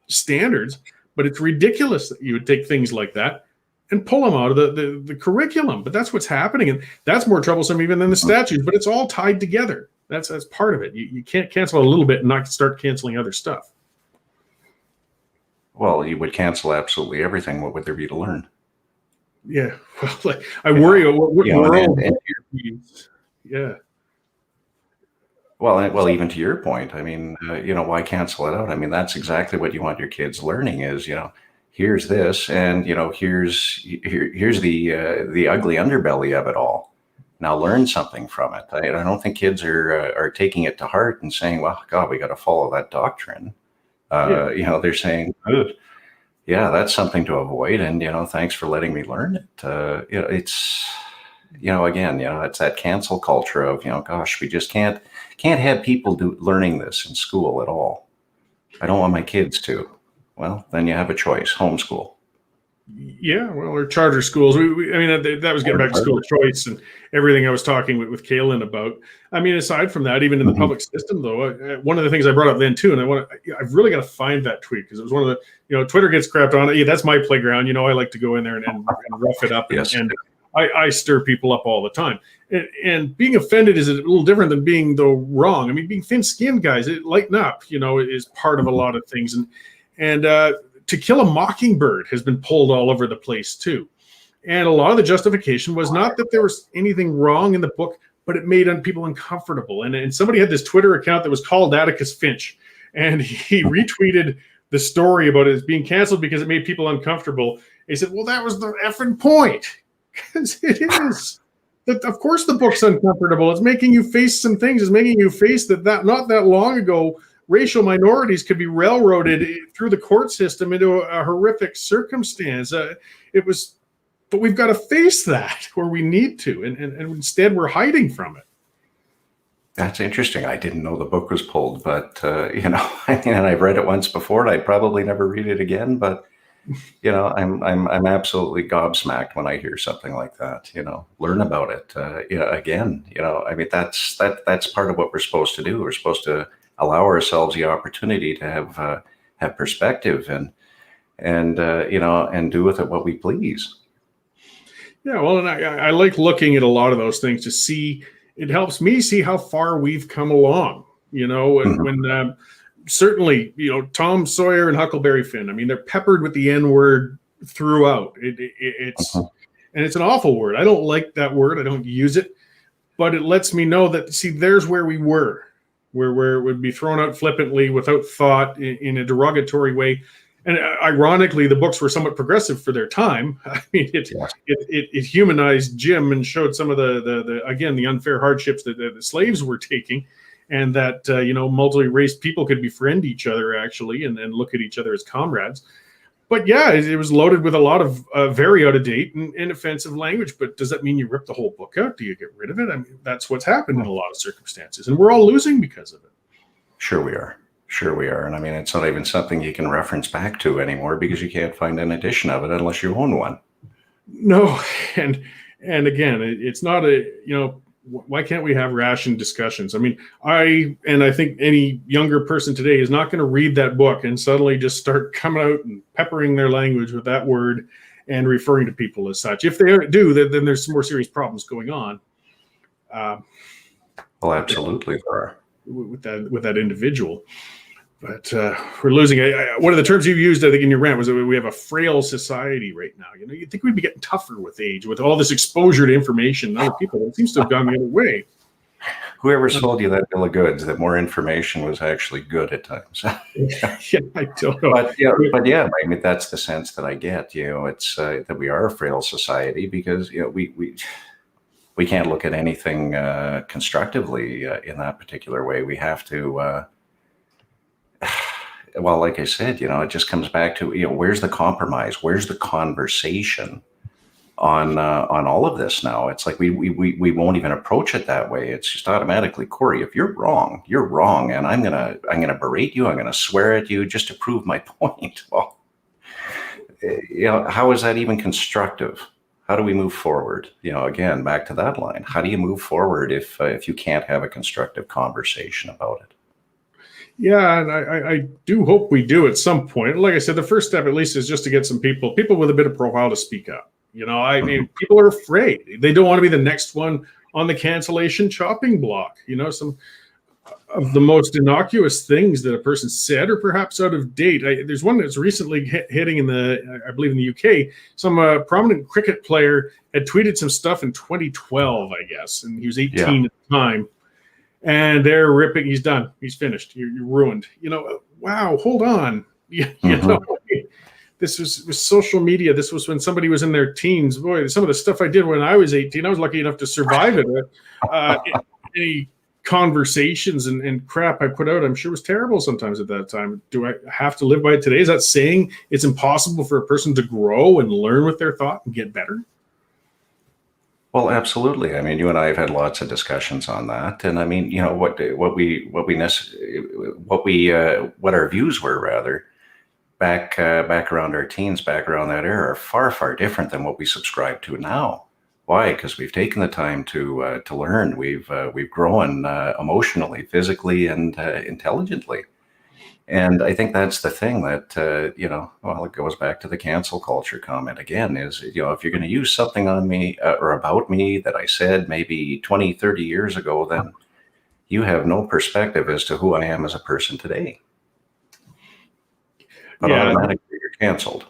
standards, but it's ridiculous that you would take things like that and pull them out of the curriculum. But that's what's happening. And that's more troublesome even than the statutes, but it's all tied together. That's part of it. You can't cancel a little bit and not start canceling other stuff. Well, you would cancel absolutely everything. What would there be to learn? Yeah. Well, I worry about what world. Yeah. Well, even to your point, I mean, why cancel it out? I mean, that's exactly what you want your kids learning is, here's this, and here's the ugly underbelly of it all. Now learn something from it. I don't think kids are taking it to heart and saying, well, God, we got to follow that doctrine. They're saying, yeah, that's something to avoid. And, thanks for letting me learn it. It's, again, it's that cancel culture of, gosh, we just can't have people learning this in school at all. I don't want my kids to. Well, then you have a choice, homeschool. Yeah, well, or charter schools. I mean, that was getting back to school choice and everything I was talking with Kaylin about. I mean, aside from that, even in the public system, though, one of the things I brought up then too, and I've really got to find that tweet, because it was one of the, Twitter gets crapped on. Yeah, that's my playground. I like to go in there and rough it up, yes. and I stir people up all the time. And being offended is a little different than being wrong. I mean, being thin-skinned, guys, lighten up, is part of a lot of things, and To Kill a Mockingbird has been pulled all over the place too. And a lot of the justification was not that there was anything wrong in the book, but it made people uncomfortable. And somebody had this Twitter account that was called Atticus Finch, and he retweeted the story about it being canceled because it made people uncomfortable. He said, well, that was the effing point. Because it is. Of course the book's uncomfortable. It's making you face some things. It's making you face that not that long ago, racial minorities could be railroaded through the court system into a horrific circumstance. But we've got to face that where we need to, and instead we're hiding from it. That's interesting. I didn't know the book was pulled, but and I've read it once before, and I'd probably never read it again. But I'm absolutely gobsmacked when I hear something like that. Learn about it. Again, I mean, that's part of what we're supposed to do. We're supposed to allow ourselves the opportunity to have perspective and do with it what we please. Yeah, well, and I like looking at a lot of those things to see. It helps me see how far we've come along. When certainly, Tom Sawyer and Huckleberry Finn. I mean, they're peppered with the N word throughout. It's and it's an awful word. I don't like that word. I don't use it. but it lets me know that, see, there's where we were, where it would be thrown out flippantly without thought in a derogatory way. And ironically, the books were somewhat progressive for their time. I mean, it humanized Jim and showed some of the again, the unfair hardships that the slaves were taking, and that, multi-race people could befriend each other, actually, and look at each other as comrades. But yeah, it was loaded with a lot of very out-of-date and offensive language. But does that mean you rip the whole book out? Do you get rid of it? I mean, that's what's happened in a lot of circumstances. And we're all losing because of it. Sure we are. Sure we are. And I mean, it's not even something you can reference back to anymore because you can't find an edition of it unless you own one. No. And again, it's not why can't we have rational discussions? I mean, I think any younger person today is not going to read that book and suddenly just start coming out and peppering their language with that word and referring to people as such. If they do, then there's some more serious problems going on. Well, absolutely there are. With that individual. But we're losing. One of the terms you used, I think, in your rant was that we have a frail society right now. You'd think we'd be getting tougher with age, with all this exposure to information and other people. It seems to have gone the other way. Whoever sold you that bill of goods, that more information was actually good at times. Yeah, I don't know. But yeah, I mean, that's the sense that I get. It's that we are a frail society because we can't look at anything constructively in that particular way. We have to. Well, like I said, it just comes back to, where's the compromise? Where's the conversation on all of this now? It's like we won't even approach it that way. It's just automatically, Cory, if you're wrong, and I'm gonna berate you. I'm gonna swear at you just to prove my point. Well, how is that even constructive? How do we move forward? Again, back to that line. How do you move forward if you can't have a constructive conversation about it? Yeah, and I do hope we do at some point. Like I said, the first step at least is just to get some people with a bit of profile to speak up. I mean, people are afraid. They don't want to be the next one on the cancellation chopping block. Some of the most innocuous things that a person said are perhaps out of date. There's one that's recently hitting I believe in the UK. Some prominent cricket player had tweeted some stuff in 2012, I guess, and he was 18 at the time. And they're ripping. He's done. He's finished. You're ruined. Wow. Hold on. This was social media. This was when somebody was in their teens. Boy, some of the stuff I did when I was 18, I was lucky enough to survive it. Any conversations and crap I put out, I'm sure was terrible sometimes at that time. Do I have to live by it today? Is that saying it's impossible for a person to grow and learn with their thought and get better? Well, absolutely. I mean, you and I have had lots of discussions on that, and I mean, what our views were rather back around our teens, back around that era, are far, far different than what we subscribe to now. Why? Because we've taken the time to learn. We've grown emotionally, physically, and intelligently. And I think that's the thing that, it goes back to the cancel culture comment again, is, if you're going to use something on me or about me that I said maybe 20, 30 years ago, then you have no perspective as to who I am as a person today. But automatically you're canceled.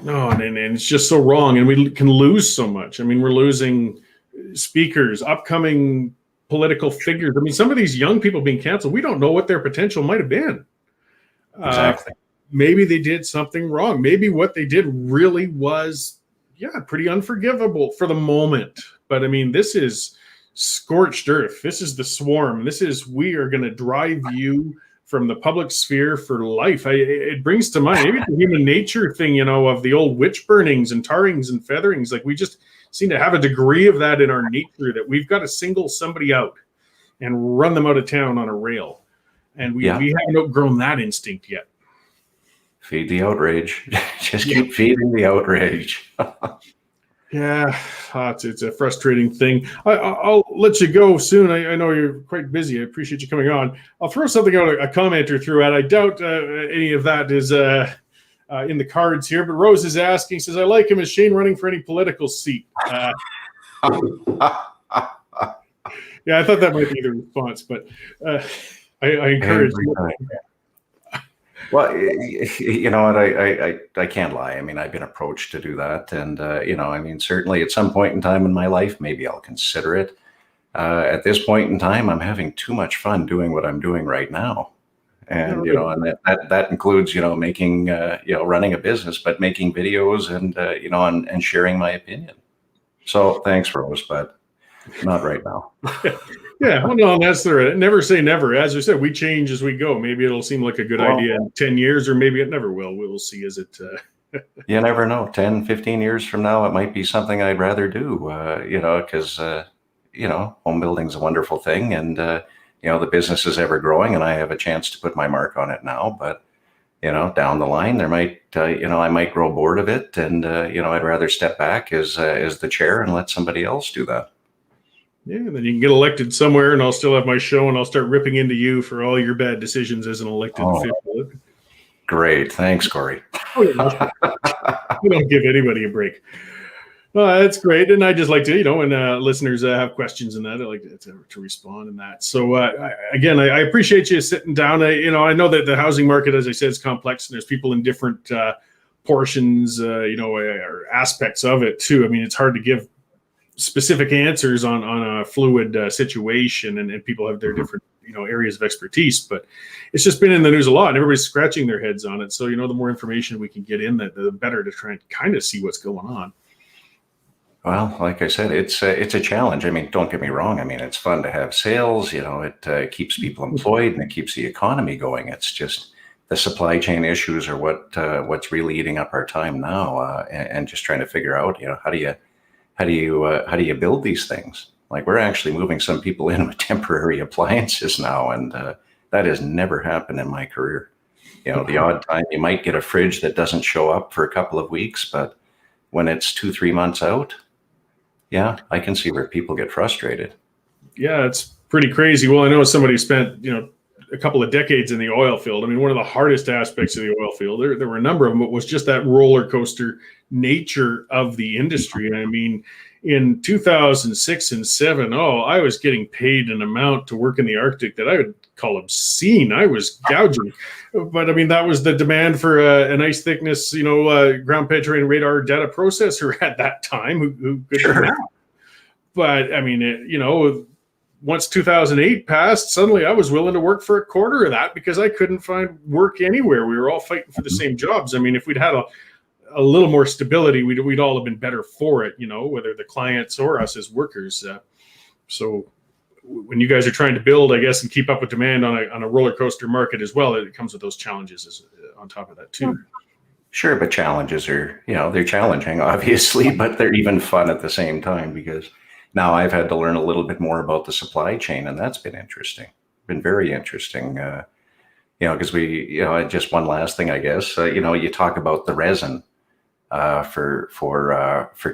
No, and it's just so wrong. And we can lose so much. I mean, we're losing speakers, upcoming political figures. I mean, some of these young people being canceled, we don't know what their potential might have been. Exactly. Maybe they did something wrong. Maybe what they did really was, pretty unforgivable for the moment. But I mean, this is scorched earth. This is the swarm. We are going to drive you from the public sphere for life. It brings to mind maybe the human nature thing, of the old witch burnings and tarrings and featherings. Like, we just seem to have a degree of that in our nature, that we've got to single somebody out and run them out of town on a rail. And we haven't outgrown that instinct yet. Feed the outrage. Just keep feeding the outrage. It's a frustrating thing. I'll let you go soon. I know you're quite busy. I appreciate you coming on. I'll throw something out, a commenter threw out. I doubt any of that is in the cards here, but Rose is asking, says, I like him. Is Shane running for any political seat? I thought that might be the response, but I encourage you. Well, you know what? I can't lie. I mean, I've been approached to do that, and I mean, certainly at some point in time in my life, maybe I'll consider it. At this point in time, I'm having too much fun doing what I'm doing right now, Yeah, and right. and that includes making running a business, but making videos and and sharing my opinion. So thanks, Rose, but not right now. Yeah, well, no, that's the right. Never say never. As I said, we change as we go. Maybe it'll seem like a good Well, idea in 10 years, or maybe it never will. We'll see as it. you never know. 10, 15 years from now, it might be something I'd rather do, because, home building's a wonderful thing. And, the business is ever growing and I have a chance to put my mark on it now. But, down the line, there might, I might grow bored of it. And, I'd rather step back as the chair and let somebody else do that. Yeah, then you can get elected somewhere, and I'll still have my show, and I'll start ripping into you for all your bad decisions as an elected Oh, official. great. Thanks, Cory. Oh, yeah, we don't give anybody a break. That's great, and I just like to, when listeners have questions and that, I like to respond in that. So again, I appreciate you sitting down. I know that the housing market, as I said, is complex, and there's people in different portions, or aspects of it too. I mean, it's hard to give specific answers on a fluid situation, and people have their different areas of expertise, but it's just been in the news a lot and everybody's scratching their heads on it. So the more information we can get in that, the better, to try and kind of see what's going on. Well, like I said, it's a challenge. I mean, don't get me wrong. I mean, it's fun to have sales. It keeps people employed and it keeps the economy going. It's just the supply chain issues are what's really eating up our time now, and just trying to figure out, how do you build these things? Like, we're actually moving some people in with temporary appliances now, and that has never happened in my career. The odd time you might get a fridge that doesn't show up for a couple of weeks, but when it's 2-3 months out, yeah, I can see where people get frustrated. Yeah, it's pretty crazy. Well, I know somebody who spent a couple of decades in the oil field. I mean, one of the hardest aspects of the oil field, there were a number of them, but was just that roller coaster nature of the industry. I mean, in 2006 and 7, I was getting paid an amount to work in the Arctic that I would call obscene. I was gouging. But I mean, that was the demand for a nice thickness, ground penetrating radar data processor at that time who could do that. But I mean, once 2008 passed, suddenly I was willing to work for a quarter of that because I couldn't find work anywhere. We were all fighting for the same jobs. I mean, if we'd had a little more stability, we'd all have been better for it, whether the clients or us as workers. So when you guys are trying to build, I guess, and keep up with demand on a roller coaster market as well, it comes with those challenges on top of that too. Sure, but challenges are, they're challenging, obviously, but they're even fun at the same time, because now I've had to learn a little bit more about the supply chain, and that's been interesting, been very interesting. Because just one last thing, I guess, you talk about the resin for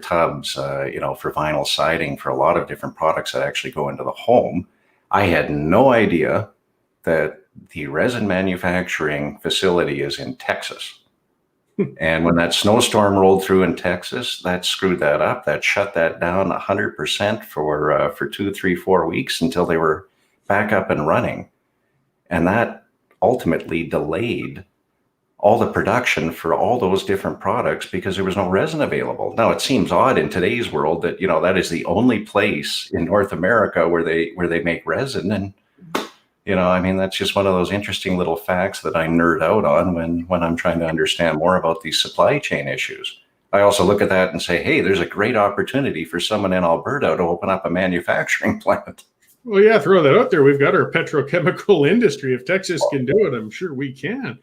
tubs, for vinyl siding, for a lot of different products that actually go into the home. I had no idea that the resin manufacturing facility is in Texas. And when that snowstorm rolled through in Texas, that screwed that up. That shut that down 100% for 2, 3, 4 weeks until they were back up and running. And that ultimately delayed all the production for all those different products because there was no resin available. Now, it seems odd in today's world that, that is the only place in North America where they make resin. And, I mean, that's just one of those interesting little facts that I nerd out on when I'm trying to understand more about these supply chain issues. I also look at that and say, hey, there's a great opportunity for someone in Alberta to open up a manufacturing plant. Well, yeah, throw that out there. We've got our petrochemical industry. If Texas can do it, I'm sure we can.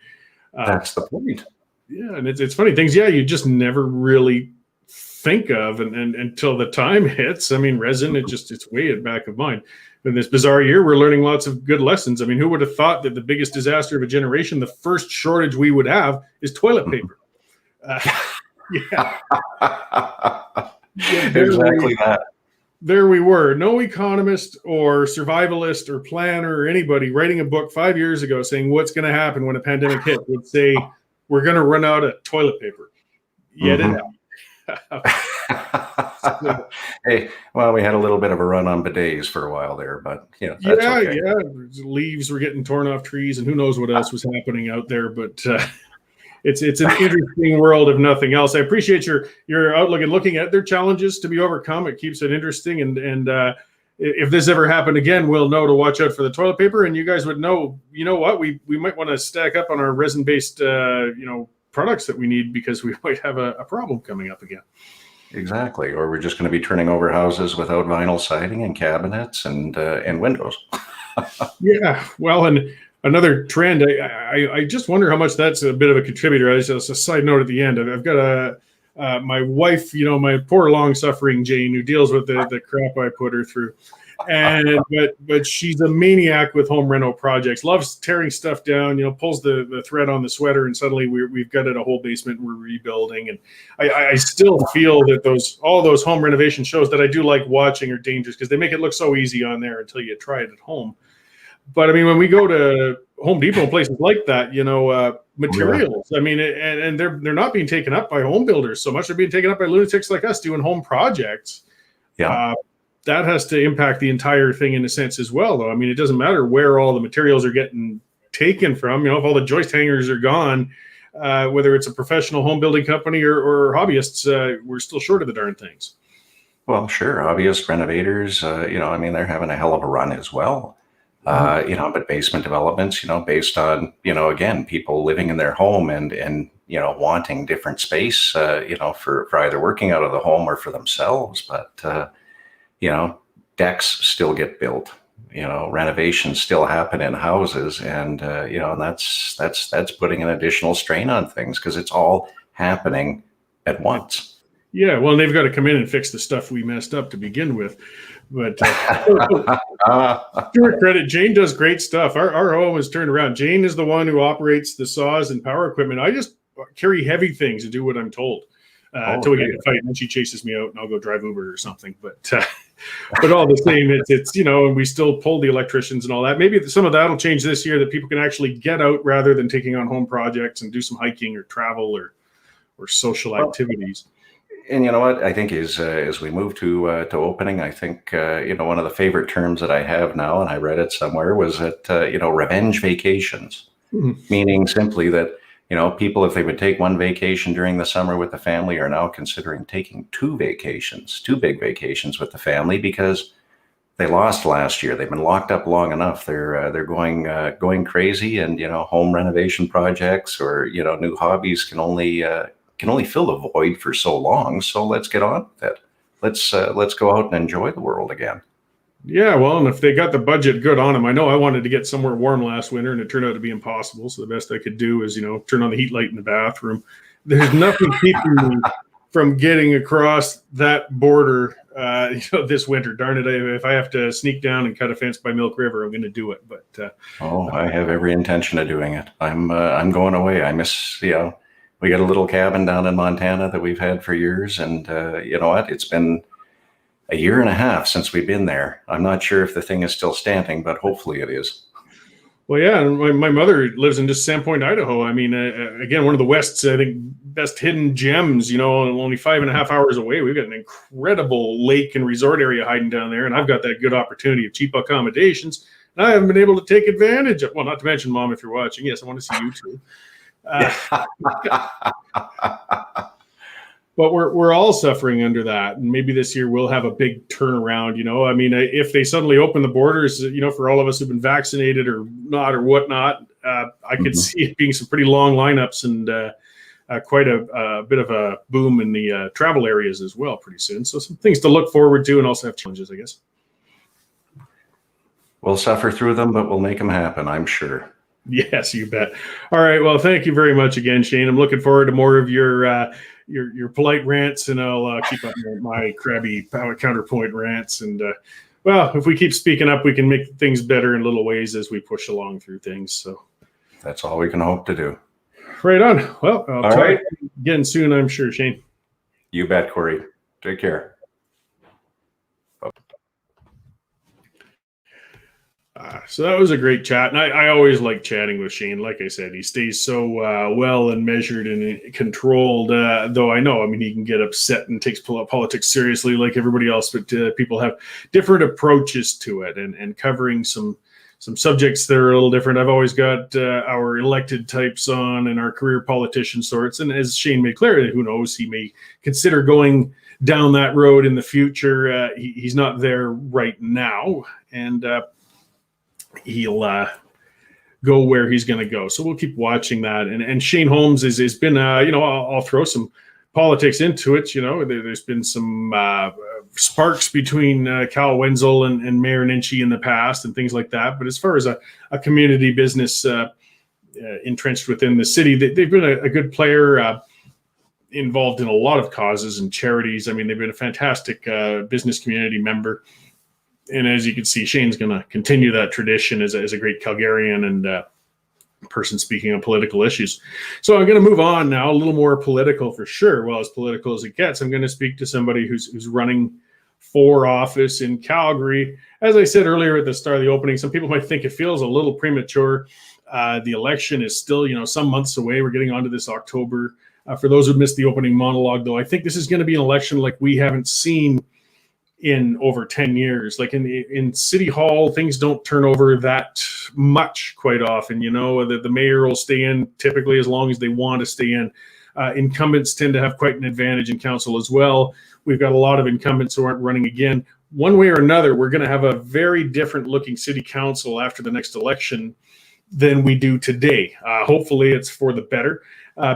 That's the point. Yeah, and it's funny things. Yeah, you just never really think of, and until the time hits. I mean, resin, it's way at the back of mind. In this bizarre year, we're learning lots of good lessons. I mean, who would have thought that the biggest disaster of a generation, the first shortage we would have, is toilet paper? Yeah. Exactly that. There we were, no economist or survivalist or planner or anybody writing a book 5 years ago saying what's going to happen when a pandemic hit would say we're going to run out of toilet paper. Yet it happened. Hey, well, we had a little bit of a run on bidets for a while there, but that's Yeah, okay. yeah. Leaves were getting torn off trees, and who knows what else was happening out there. But it's an interesting world, if nothing else. I appreciate your outlook and looking at their challenges to be overcome. It keeps it interesting, and if this ever happened again, we'll know to watch out for the toilet paper, and you guys would know. You know what? We might want to stack up on our resin-based products that we need, because we might have a problem coming up again. Exactly. Or we're just going to be turning over houses without vinyl siding and cabinets and windows. Yeah, well, and another trend, I just wonder how much that's a bit of a contributor. As a side note at the end, I've got my wife, my poor long-suffering Jane, who deals with the crap I put her through, but she's a maniac with home reno projects. Loves tearing stuff down. Pulls the thread on the sweater, and suddenly we've gutted a whole basement and we're rebuilding. And I still feel that all those home renovation shows that I do like watching are dangerous, because they make it look so easy on there until you try it at home. But I mean, when we go to Home Depot and places like that, materials. I mean, and they're not being taken up by home builders so much; they're being taken up by lunatics like us doing home projects. Yeah. That has to impact the entire thing in a sense as well, though. I mean, it doesn't matter where all the materials are getting taken from. If all the joist hangers are gone, whether it's a professional home building company or hobbyists, we're still short of the darn things. Well, sure. Hobbyist renovators, I mean, they're having a hell of a run as well. But basement developments, based on, again, people living in their home and wanting different space, for either working out of the home or for themselves. But, decks still get built, renovations still happen in houses. And, and that's putting an additional strain on things, because it's all happening at once. Yeah, well, they've got to come in and fix the stuff we messed up to begin with. But to her credit, Jane does great stuff. Our home is turned around. Jane is the one who operates the saws and power equipment. I just carry heavy things and do what I'm told until we get in a fight, and then she chases me out, and I'll go drive Uber or something. But all the same, it's and we still pull the electricians and all that. Maybe some of that will change this year, that people can actually get out rather than taking on home projects and do some hiking or travel or social activities. And you know what? I think as we move to opening, I think one of the favorite terms that I have now, and I read it somewhere, was that revenge vacations, meaning simply that people, if they would take one vacation during the summer with the family, are now considering taking two big vacations with the family, because they lost last year. They've been locked up long enough. They're going crazy, and home renovation projects or new hobbies can only fill the void for so long. So let's get on with it. Let's go out and enjoy the world again. Yeah, well, and if they got the budget good on them, I know I wanted to get somewhere warm last winter, and it turned out to be impossible. So the best I could do is, turn on the heat light in the bathroom. There's nothing keeping me from getting across that border, this winter. Darn it, if I have to sneak down and cut a fence by Milk River, I'm going to do it. But I have every intention of doing it. I'm going away. I miss, we got a little cabin down in Montana that we've had for years. And you know what? It's been a year and a half since we've been there. I'm not sure if the thing is still standing, but hopefully it is. Well, yeah, and my mother lives in just Sandpoint, Idaho. I mean, again, one of the West's, I think, best hidden gems, only 5.5 hours away. We've got an incredible lake and resort area hiding down there, and I've got that good opportunity of cheap accommodations, and I haven't been able to take advantage of. Well, not to mention, Mom, if you're watching, yes, I want to see you too. But we're all suffering under that, and maybe this year we'll have a big turnaround. I mean, if they suddenly open the borders, for all of us who've been vaccinated or not or whatnot, I could see it being some pretty long lineups and quite a bit of a boom in the travel areas as well pretty soon. So some things to look forward to, and also have challenges, I guess. We'll suffer through them, but we'll make them happen, I'm sure. Yes, you bet. All right. Well, thank you very much again, Shane. I'm looking forward to more of your polite rants, and I'll keep up my crabby counterpoint rants. And well, if we keep speaking up, we can make things better in little ways as we push along through things. So that's all we can hope to do. Right on. Well, I'll try again soon, I'm sure, Shane. You bet, Cory. Take care. So that was a great chat, and I always like chatting with Shane. Like I said, he stays so well and measured and controlled. Though I know, I mean, he can get upset and takes politics seriously, like everybody else. But people have different approaches to it, and covering some subjects that are a little different. I've always got our elected types on and our career politician sorts. And as Shane made clear, who knows, he may consider going down that road in the future. He's not there right now, and he'll go where he's going to go. So we'll keep watching that. And Shane Homes has been, I'll throw some politics into it. There's been some sparks between Cal Wenzel and Mayor Nenshi in the past and things like that. But as far as a community business entrenched within the city, they've been a good player, involved in a lot of causes and charities. I mean, they've been a fantastic business community member. And as you can see, Shane's going to continue that tradition as a great Calgarian and person speaking on political issues. So I'm going to move on now, a little more political for sure. Well, as political as it gets, I'm going to speak to somebody who's running for office in Calgary. As I said earlier at the start of the opening, some people might think it feels a little premature. The election is still, some months away. We're getting onto this October. For those who missed the opening monologue, though, I think this is going to be an election like we haven't seen in over 10 years. Like in City Hall, things don't turn over that much quite often. The mayor will stay in typically as long as they want to stay in. Incumbents tend to have quite an advantage in council as well. We've got a lot of incumbents who aren't running again. One way or another, we're going to have a very different looking city council after the next election than we do today. Hopefully it's for the better.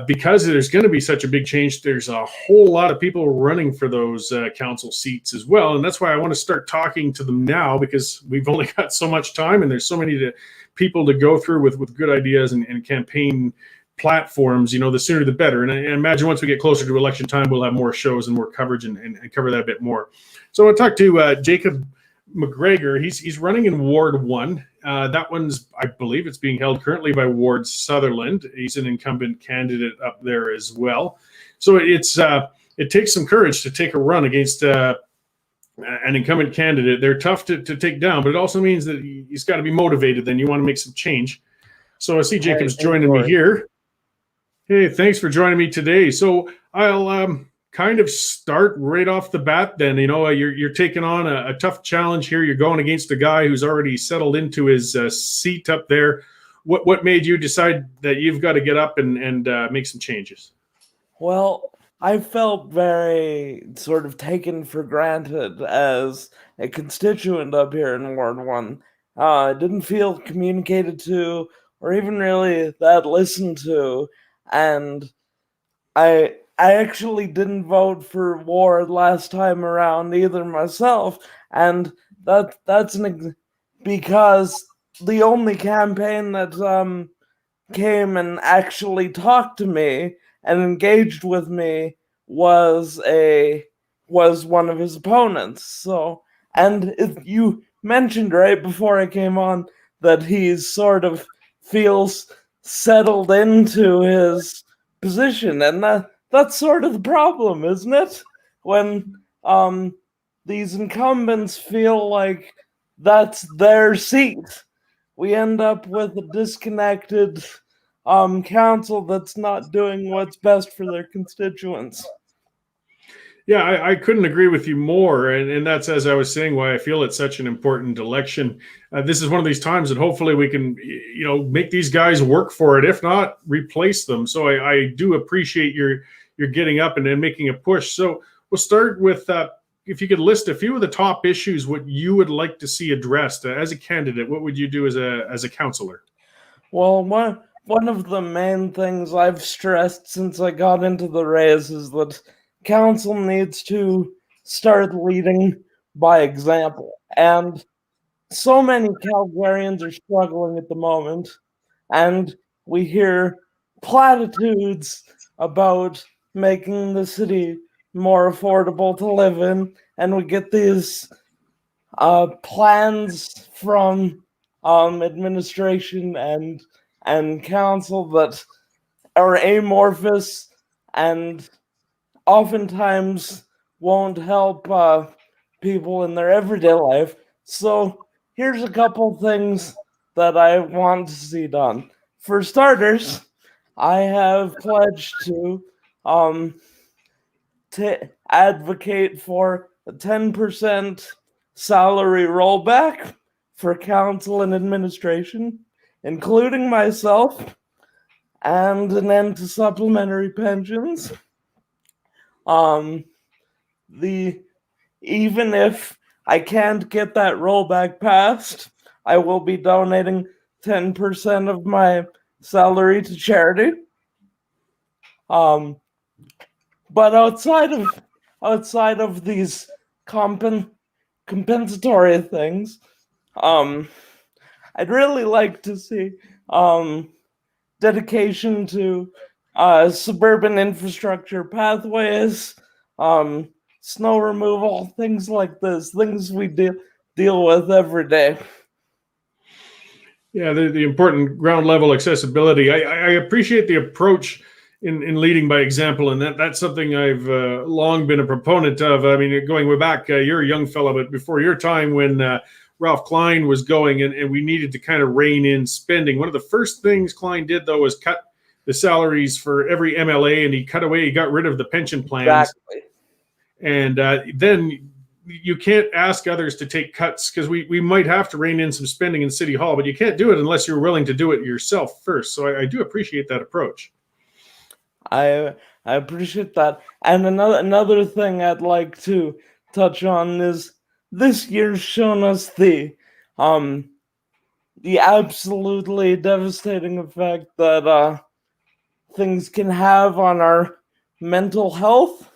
Because there's going to be such a big change, there's a whole lot of people running for those council seats as well. And that's why I want to start talking to them now, because we've only got so much time and there's so many people to go through with good ideas and campaign platforms. The sooner the better. And I imagine once we get closer to election time, we'll have more shows and more coverage and cover that a bit more. So I want to talk to Jacob MacGregor. He's running in Ward 1. That one's, I believe it's being held currently by Ward Sutherland. He's an incumbent candidate up there as well. So it takes some courage to take a run against an incumbent candidate. They're tough to take down, but it also means that he's got to be motivated. Then you want to make some change. So I see Jacob's joining me here. Hey, thanks for joining me today. So I'll kind of start right off the bat then. You're taking on a tough challenge here. You're going against a guy who's already settled into his seat up there. What made you decide that you've got to get up and make some changes? Well, I felt very sort of taken for granted as a constituent up here in Ward 1. I didn't feel communicated to or even really that listened to. And I actually didn't vote for Ward last time around either myself, and that's because the only campaign that came and actually talked to me and engaged with me was one of his opponents. So, and you mentioned right before I came on that he sort of feels settled into his position, and that's sort of the problem, isn't it? When these incumbents feel like that's their seat, we end up with a disconnected council that's not doing what's best for their constituents. Yeah, I couldn't agree with you more. And that's, as I was saying, why I feel it's such an important election. This is one of these times that hopefully we can, make these guys work for it. If not, replace them. So I do appreciate your getting up and making a push. So we'll start with, if you could list a few of the top issues, what you would like to see addressed as a candidate. What would you do as a councilor? Well, one of the main things I've stressed since I got into the race is that council needs to start leading by example. And so many Calgarians are struggling at the moment. And we hear platitudes about making the city more affordable to live in. And we get these plans from administration and council that are amorphous and oftentimes won't help people in their everyday life. So here's a couple things that I want to see done. For starters, I have pledged to advocate for a 10% salary rollback for council and administration, including myself, and an end to supplementary pensions. Even if I can't get that rollback passed, I will be donating 10% of my salary to charity. But outside of these compensatory things, I'd really like to see dedication to suburban infrastructure pathways, snow removal, things like this, things we deal with every day. Yeah, the important ground level accessibility. I appreciate the approach in leading by example, and that's something I've long been a proponent of. I mean, going way back, you're a young fellow, but before your time when Ralph Klein was going and we needed to kind of rein in spending. One of the first things Klein did, though, was cut the salaries for every MLA, and he got rid of the pension plans. Exactly. And then you can't ask others to take cuts because we might have to rein in some spending in City Hall, but you can't do it unless you're willing to do it yourself first. So I do appreciate that approach. I appreciate that. And another thing I'd like to touch on is this year's shown us the absolutely devastating effect that things can have on our mental health,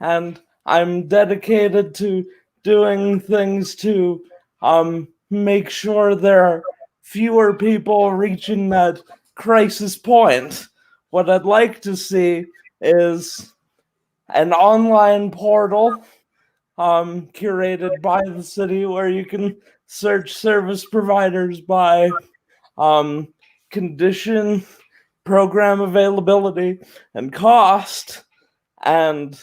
and I'm dedicated to doing things to make sure there are fewer people reaching that crisis point. What I'd like to see is an online portal curated by the city where you can search service providers by condition, program availability, and cost. And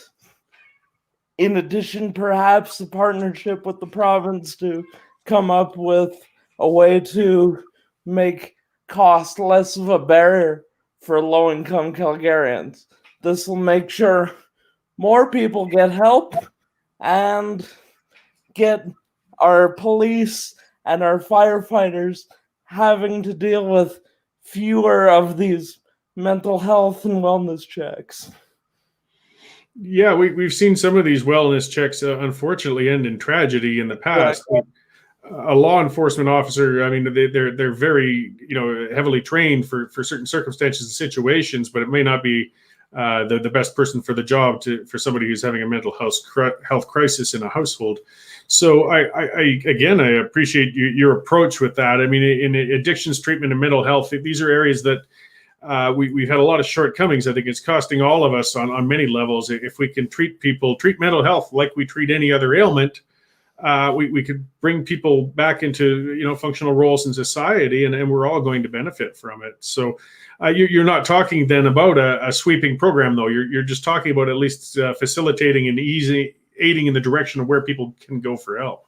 in addition, perhaps a partnership with the province to come up with a way to make cost less of a barrier for low-income Calgarians. This will make sure more people get help and get our police and our firefighters having to deal with fewer of these mental health and wellness checks. Yeah, we've seen some of these wellness checks, unfortunately, end in tragedy in the past. Right. A law enforcement officer, I mean, they're very heavily trained for certain circumstances and situations, but it may not be the best person for the job for somebody who's having a mental health crisis in a household. So I appreciate your approach with that. I mean, in addictions treatment and mental health, these are areas that we've had a lot of shortcomings. I think it's costing all of us on many levels. If we can treat mental health like we treat any other ailment, we could bring people back into functional roles in society, and we're all going to benefit from it. So you're not talking then about a sweeping program, though. You're just talking about at least facilitating and aiding in the direction of where people can go for help.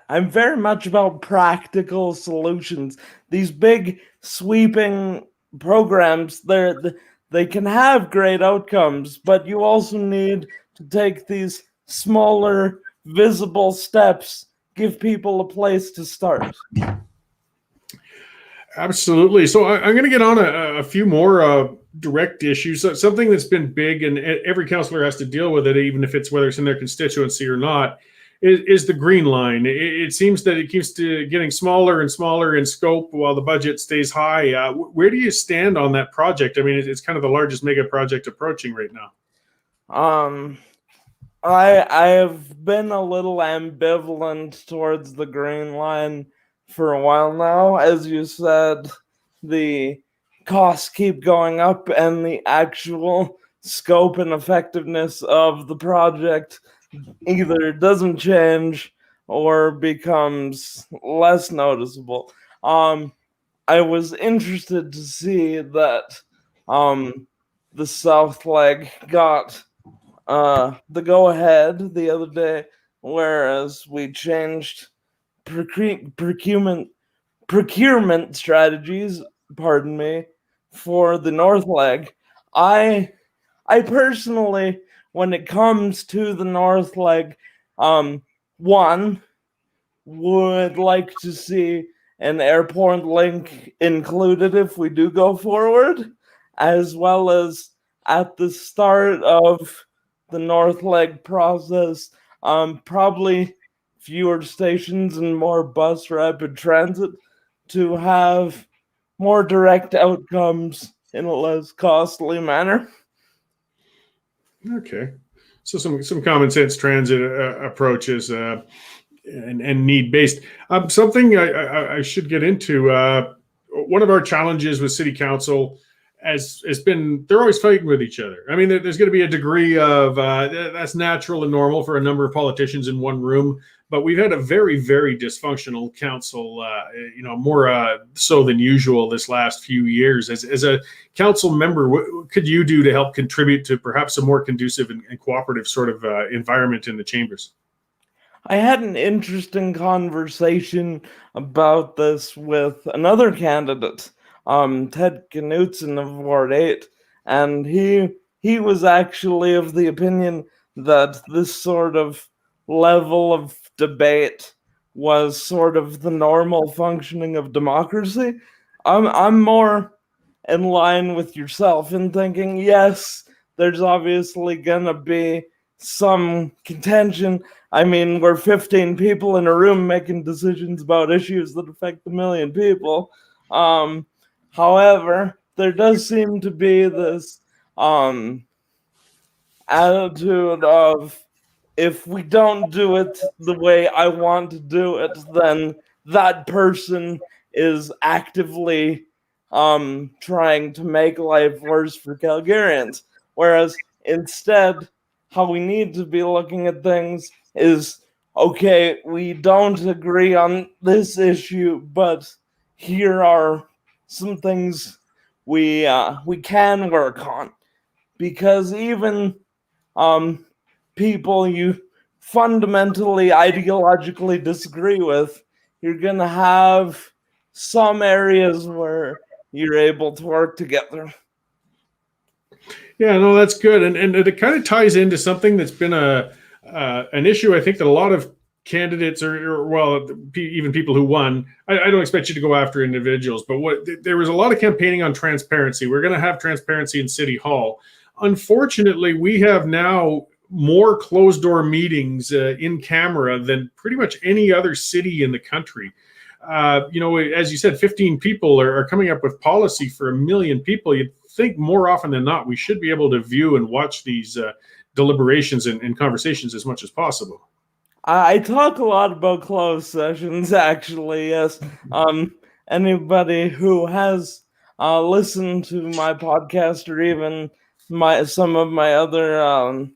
I'm very much about practical solutions. These big sweeping programs, they can have great outcomes, but you also need to take these smaller, visible steps, give people a place to start. Absolutely. So I'm going to get on a few more direct issues. So something that's been big, and every councillor has to deal with it, even if whether it's in their constituency or not, is the green line. It seems that it keeps getting smaller and smaller in scope while the budget stays high. Where do you stand on that project? I mean, it's kind of the largest mega project approaching right now. I have been a little ambivalent towards the green line for a while now. As you said, the costs keep going up, and the actual scope and effectiveness of the project either doesn't change or becomes less noticeable. I was interested to see that the South Leg got the go-ahead the other day, whereas we changed procurement strategies, pardon me, for the North Leg. I personally, when it comes to the North Leg, one, would like to see an airport link included if we do go forward, as well as at the start of the North Leg process, probably fewer stations and more bus rapid transit to have more direct outcomes in a less costly manner. Okay. So some common sense transit approaches and need based. Something I should get into. One of our challenges with city council has been they're always fighting with each other. I mean, there's going to be a degree of that's natural and normal for a number of politicians in one room. But we've had a very, very dysfunctional council, more so than usual this last few years. As a council member, what could you do to help contribute to perhaps a more conducive and cooperative sort of environment in the chambers? I had an interesting conversation about this with another candidate, Ted Knutson of Ward 8, and he was actually of the opinion that this sort of level of debate was sort of the normal functioning of democracy. I'm more in line with yourself in thinking, yes, there's obviously gonna be some contention. I mean, we're 15 people in a room making decisions about issues that affect a million people. However, there does seem to be this attitude of, if we don't do it the way I want to do it, then that person is actively trying to make life worse for Calgarians. Whereas instead, how we need to be looking at things is, okay, we don't agree on this issue, but here are some things we can work on. Because even people you fundamentally ideologically disagree with, you're gonna have some areas where you're able to work together. Yeah, no, that's good, and it kind of ties into something that's been an issue. I think that a lot of candidates, even people who won. I don't expect you to go after individuals, but there was a lot of campaigning on transparency. We're going to have transparency in City Hall. Unfortunately, we have now more closed door meetings in camera than pretty much any other city in the country. As you said, 15 people are coming up with policy for 1 million people. You'd think more often than not, we should be able to view and watch these deliberations and conversations as much as possible. I talk a lot about closed sessions, actually, yes. Anybody who has listened to my podcast or even some of my other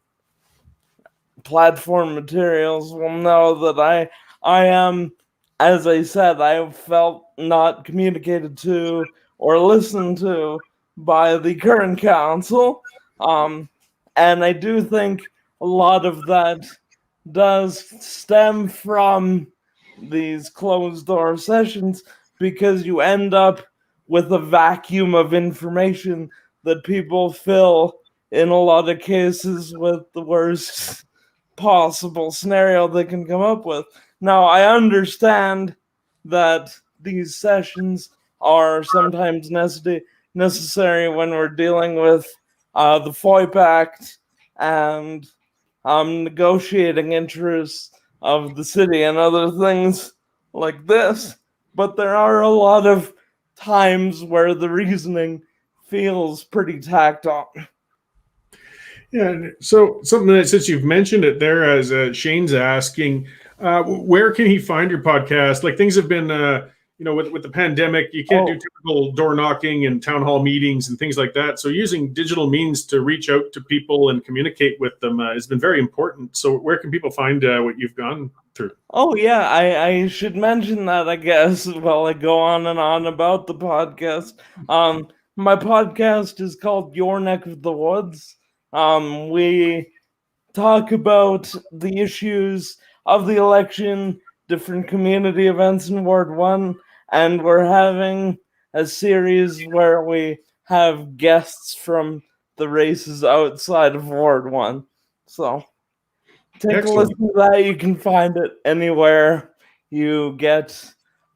platform materials will know that I am, as I said, I felt not communicated to or listened to by the current council. And I do think a lot of that does stem from these closed door sessions, because you end up with a vacuum of information that people fill in a lot of cases with the worst possible scenario they can come up with. Now, I understand that these sessions are sometimes necessary when we're dealing with the FOIP Act and negotiating interests of the city and other things like this. But there are a lot of times where the reasoning feels pretty tacked on. Yeah. So something that, since you've mentioned it there, as Shane's asking, where can he find your podcast? Like, things have been, with the pandemic, you can't do typical door knocking and town hall meetings and things like that. So using digital means to reach out to people and communicate with them has been very important. So where can people find what you've gone through? Oh, yeah, I should mention that, I guess, while I go on and on about the podcast. My podcast is called Your Neck of the Woods. We talk about the issues of the election different community events in Ward 1, and we're having a series where we have guests from the races outside of Ward 1. So take Excellent. a listen to that. You can find it anywhere you get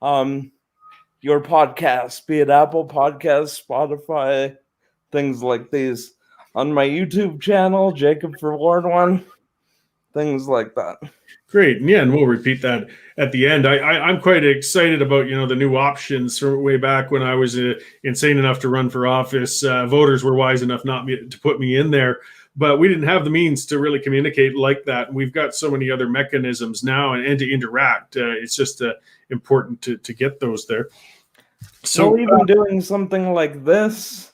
your podcasts, be it Apple Podcasts, Spotify, things like these. On my YouTube channel, Jacob for Ward 1, things like that. Great. Yeah, and we'll repeat that at the end. I'm quite excited about, the new options from way back when I was insane enough to run for office. Voters were wise enough not to put me in there, but we didn't have the means to really communicate like that. We've got so many other mechanisms now and to interact. It's just important to get those there. So even doing something like this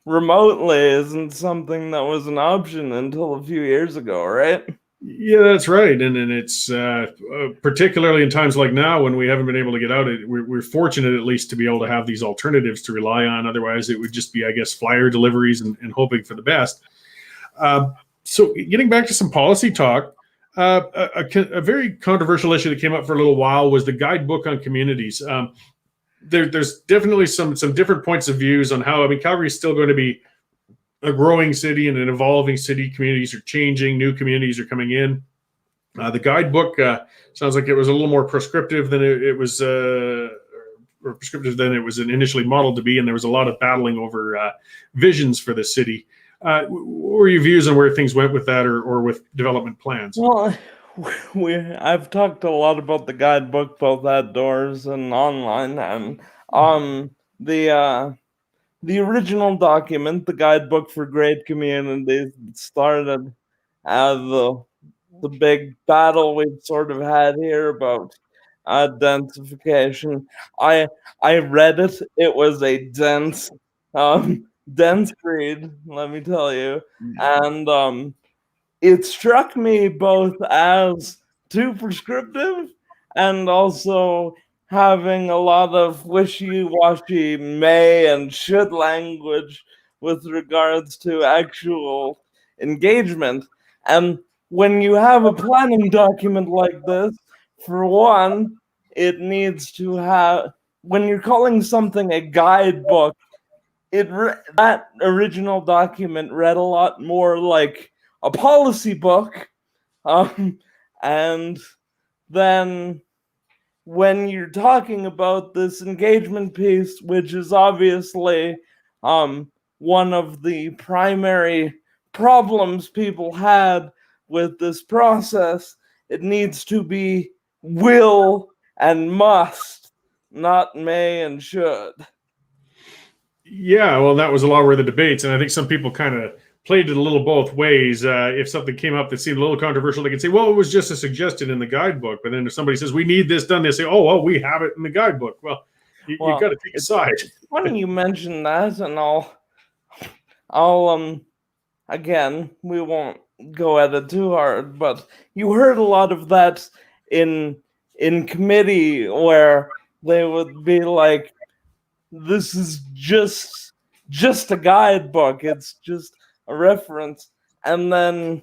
remotely isn't something that was an option until a few years ago, right? Yeah, that's right. And it's particularly in times like now when we haven't been able to get out, we're fortunate at least to be able to have these alternatives to rely on. Otherwise, it would just be, I guess, flyer deliveries and hoping for the best. So getting back to some policy talk, a very controversial issue that came up for a little while was the guidebook on communities. There's definitely some different points of views on how, Calgary is still going to be a growing city and an evolving city. Communities are changing, new communities are coming in. The guidebook sounds like it was a little more prescriptive than it was initially modeled to be, and there was a lot of battling over visions for the city. What were your views on where things went with that, or with development plans? Well, I've talked a lot about the guidebook both outdoors and online, and the original document, the guidebook for great communities, started as the big battle we've sort of had here about densification. I read it. It was a dense read, let me tell you, and it struck me both as too prescriptive and also having a lot of wishy-washy may and should language with regards to actual engagement. And when you have a planning document like this, for one, it needs to have, when you're calling something a guidebook, that original document read a lot more like a policy book, and then when you're talking about this engagement piece, which is obviously one of the primary problems people had with this process, it needs to be will and must, not may and should. Yeah, well, that was a lot where the debates, and I think some people kind of played it a little both ways. If something came up that seemed a little controversial, they could say, well, it was just a suggestion in the guguidebook. But then if somebody says, we need this done, they say, oh, well, we have it in the guidebook. Well, you've got to take a side. When you mention that, and I'll again, we won't go at it too hard, but you heard a lot of that in committee where they would be like, this is just a guidebook, it's just a reference. And then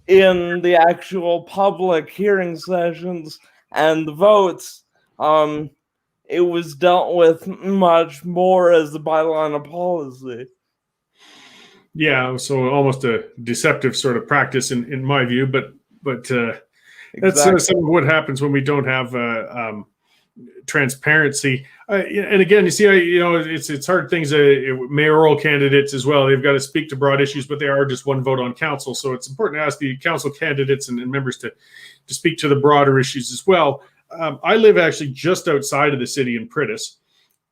in the actual public hearing sessions and the votes, it was dealt with much more as a byline of policy. Yeah, so almost a deceptive sort of practice in my view, but that's some of what happens when we don't have transparency. And again, you see, it's hard things. Mayoral candidates as well, they've got to speak to broad issues, but they are just one vote on council. So it's important to ask the council candidates and members to speak to the broader issues as well. I live actually just outside of the city in Pritis,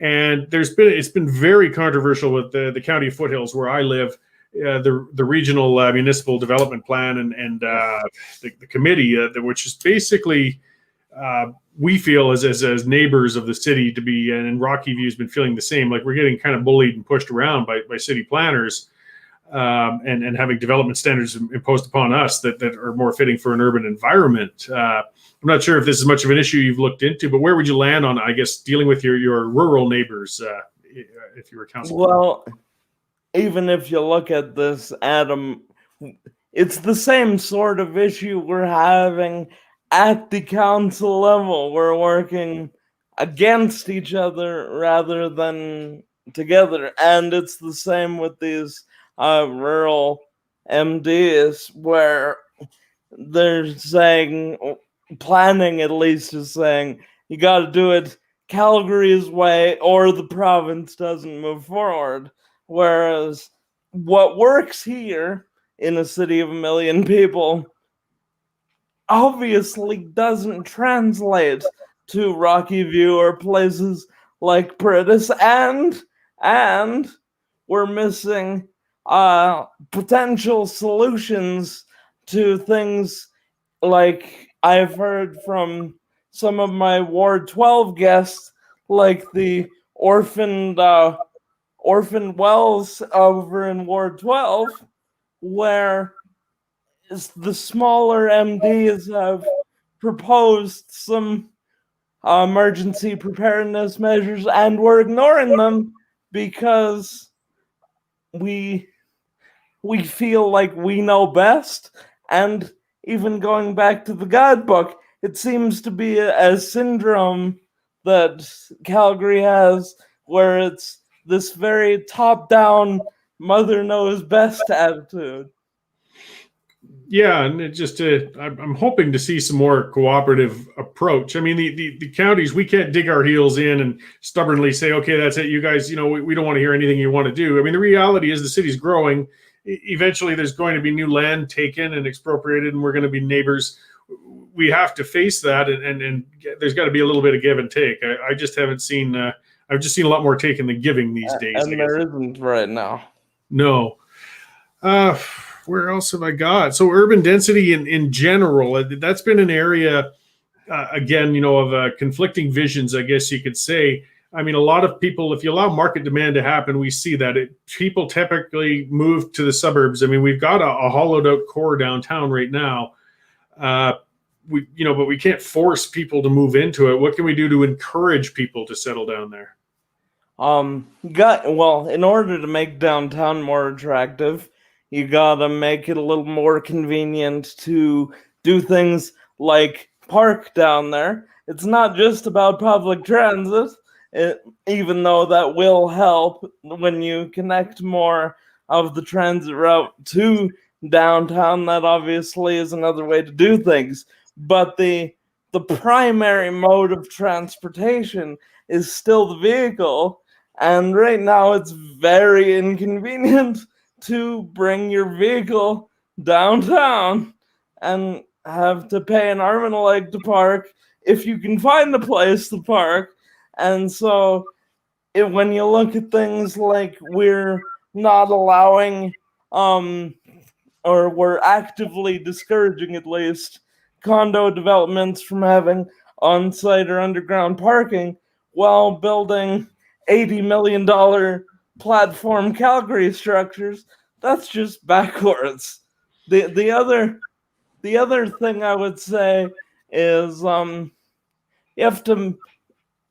and it's been very controversial with the county of Foothills where I live. The regional municipal development plan and the committee, which is basically we feel as neighbors of the city to be, and Rocky View has been feeling the same. Like we're getting kind of bullied and pushed around by city planners, and having development standards imposed upon us that are more fitting for an urban environment. I'm not sure if this is much of an issue you've looked into, but where would you land on, I guess, dealing with your rural neighbors if you were council? Well, even if you look at this, Adam, it's the same sort of issue we're having at the council level, we're working against each other rather than together. And it's the same with these rural MDs, where they're saying, planning at least is saying, you got to do it Calgary's way or the province doesn't move forward. Whereas what works here in a city of 1 million people obviously doesn't translate to Rocky View or places like Prentice, and we're missing potential solutions to things like I've heard from some of my Ward 12 guests, like the orphan wells over in Ward 12, where the smaller MDs have proposed some emergency preparedness measures, and we're ignoring them because we feel like we know best. And even going back to the guidebook, it seems to be a syndrome that Calgary has, where it's this very top-down, mother knows best attitude. Yeah, and it just I'm hoping to see some more cooperative approach. I mean, the counties, we can't dig our heels in and stubbornly say, okay, that's it, you guys, we don't want to hear anything you want to do. I mean, the reality is the city's growing. Eventually, there's going to be new land taken and expropriated, and we're going to be neighbors. We have to face that, and there's got to be a little bit of give and take. I just haven't seen. I've just seen a lot more taking than giving these days. And there isn't right now. No. Where else have I got? So urban density in general, that's been an area, again, of conflicting visions, I guess you could say. I mean, a lot of people, if you allow market demand to happen, we see that people typically move to the suburbs. I mean, we've got a hollowed out core downtown right now. But we can't force people to move into it. What can we do to encourage people to settle down there? In order to make downtown more attractive, you gotta make it a little more convenient to do things like park down there. It's not just about public transit, even though that will help when you connect more of the transit route to downtown. That obviously is another way to do things. But the primary mode of transportation is still the vehicle, and right now it's very inconvenient to bring your vehicle downtown and have to pay an arm and a leg to park if you can find a place to park. And so when you look at things like we're not allowing or we're actively discouraging, at least, condo developments from having on-site or underground parking while building $80 million platform Calgary structures, that's just backwards. The other thing I would say is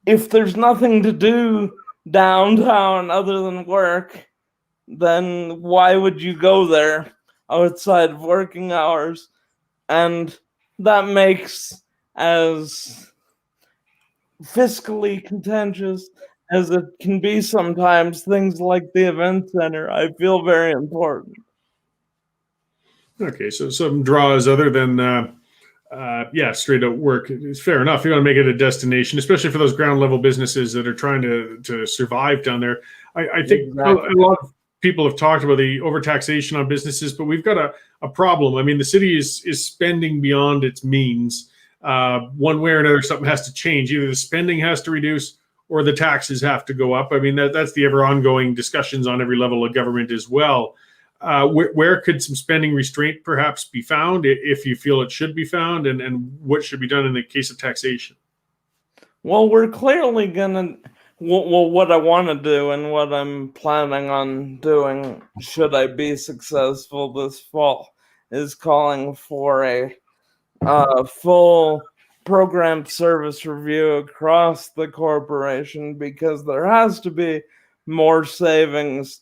if there's nothing to do downtown other than work, then why would you go there outside of working hours? And that makes, as fiscally contentious as it can be sometimes, things like the event center, I feel very important. Okay, so some draws other than straight out work. It's fair enough. You want to make it a destination, especially for those ground level businesses that are trying to survive down there. I think exactly. A lot of people have talked about the overtaxation on businesses, but we've got a problem. I mean, the city is spending beyond its means. One way or another, something has to change. Either the spending has to reduce or the taxes have to go up. I mean, that's the ever ongoing discussions on every level of government as well. Where could some spending restraint perhaps be found, if you feel it should be found, and what should be done in the case of taxation? Well, we're clearly gonna, what I want to do and what I'm planning on doing, should I be successful this fall, is calling for a full program service review across the corporation, because there has to be more savings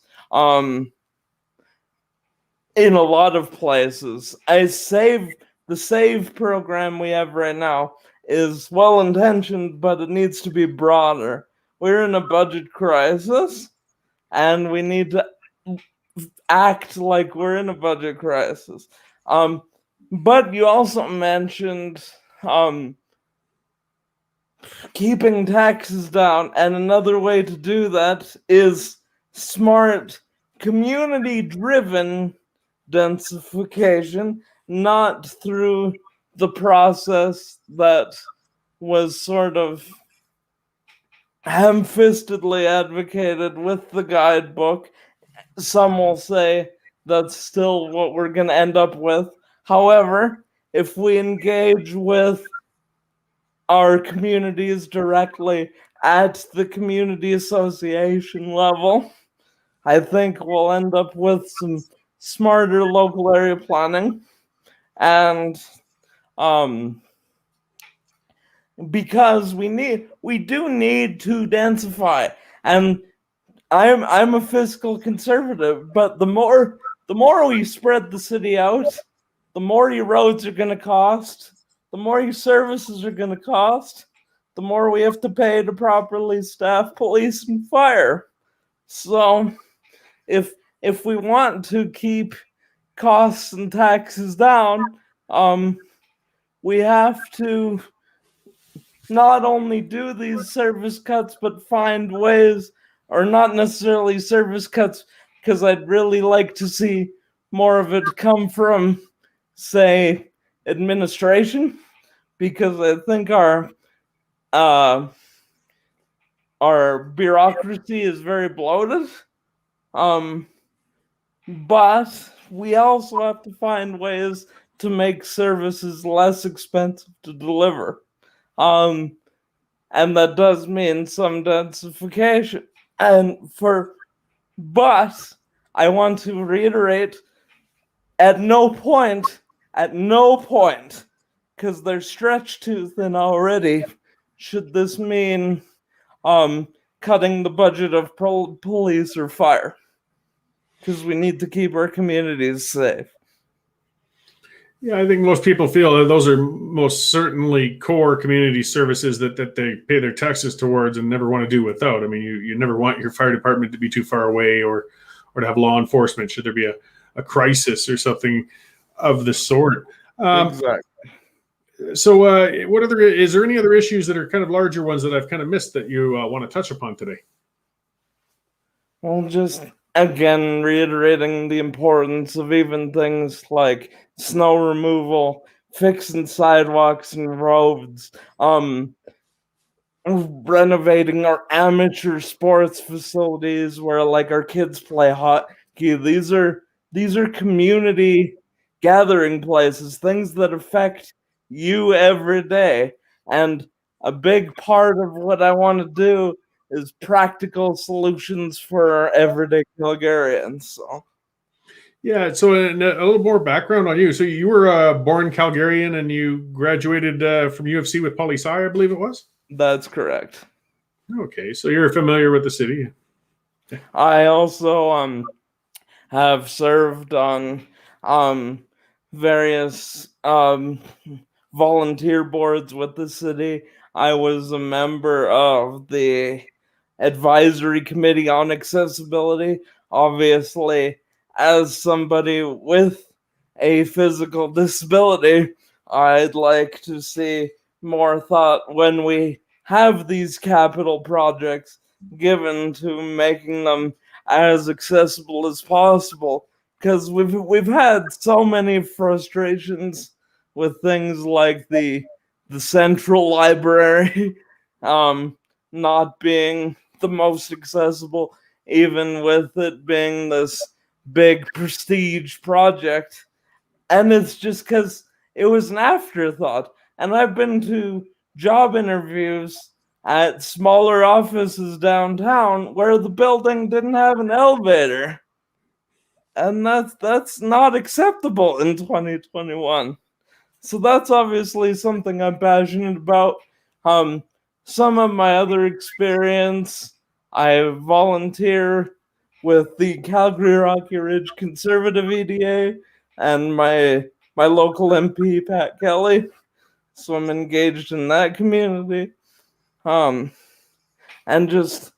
in a lot of places. I save the SAVE program we have right now is well-intentioned, but it needs to be broader. We're in a budget crisis, and we need to act like we're in a budget crisis. But you also mentioned keeping taxes down, and another way to do that is smart, community-driven densification, not through the process that was sort of ham-fistedly advocated with the guidebook. Some will say that's still what we're going to end up with. However, if we engage with our communities directly at the community association level, I think we'll end up with some smarter local area planning. And because we do need to densify, and I'm a fiscal conservative, but the more we spread the city out, the more your roads are going to cost, the more your services are going to cost, the more we have to pay to properly staff police and fire. So if we want to keep costs and taxes down, we have to not only do these service cuts, but find ways, or not necessarily service cuts, because I'd really like to see more of it come from, say, administration, because I think our bureaucracy is very bloated. But we also have to find ways to make services less expensive to deliver. And that does mean some densification. But I want to reiterate, at no point, because they're stretched too thin already, should this mean cutting the budget of police or fire, because we need to keep our communities safe. Yeah, I think most people feel that those are most certainly core community services that they pay their taxes towards and never want to do without. I mean, you never want your fire department to be too far away, or to have law enforcement should there be a crisis or something of the sort. Exactly. So is there any other issues that are kind of larger ones that I've kind of missed that you want to touch upon today? Well, just again reiterating the importance of even things like snow removal, fixing sidewalks and roads, renovating our amateur sports facilities where like our kids play hockey. These are community gathering places, things that affect you every day. And a big part of what I want to do is practical solutions for everyday Calgarians. So. Yeah, so a little more background on you. So you were a born Calgarian and you graduated from UFC with Poli Sci, I believe it was? That's correct. Okay, so you're familiar with the city. I also have served on various volunteer boards with the city. I was a member of the advisory committee on accessibility. Obviously, as somebody with a physical disability, I'd like to see more thought when we have these capital projects given to making them as accessible as possible, because we've had so many frustrations with things like the central library not being the most accessible, even with it being this big prestige project. And it's just because it was an afterthought. And I've been to job interviews at smaller offices downtown where the building didn't have an elevator. And that's not acceptable in 2021. So that's obviously something I'm passionate about. Some of my other experience, I volunteer with the Calgary Rocky Ridge Conservative EDA, and my my local MP, Pat Kelly. So I'm engaged in that community. And just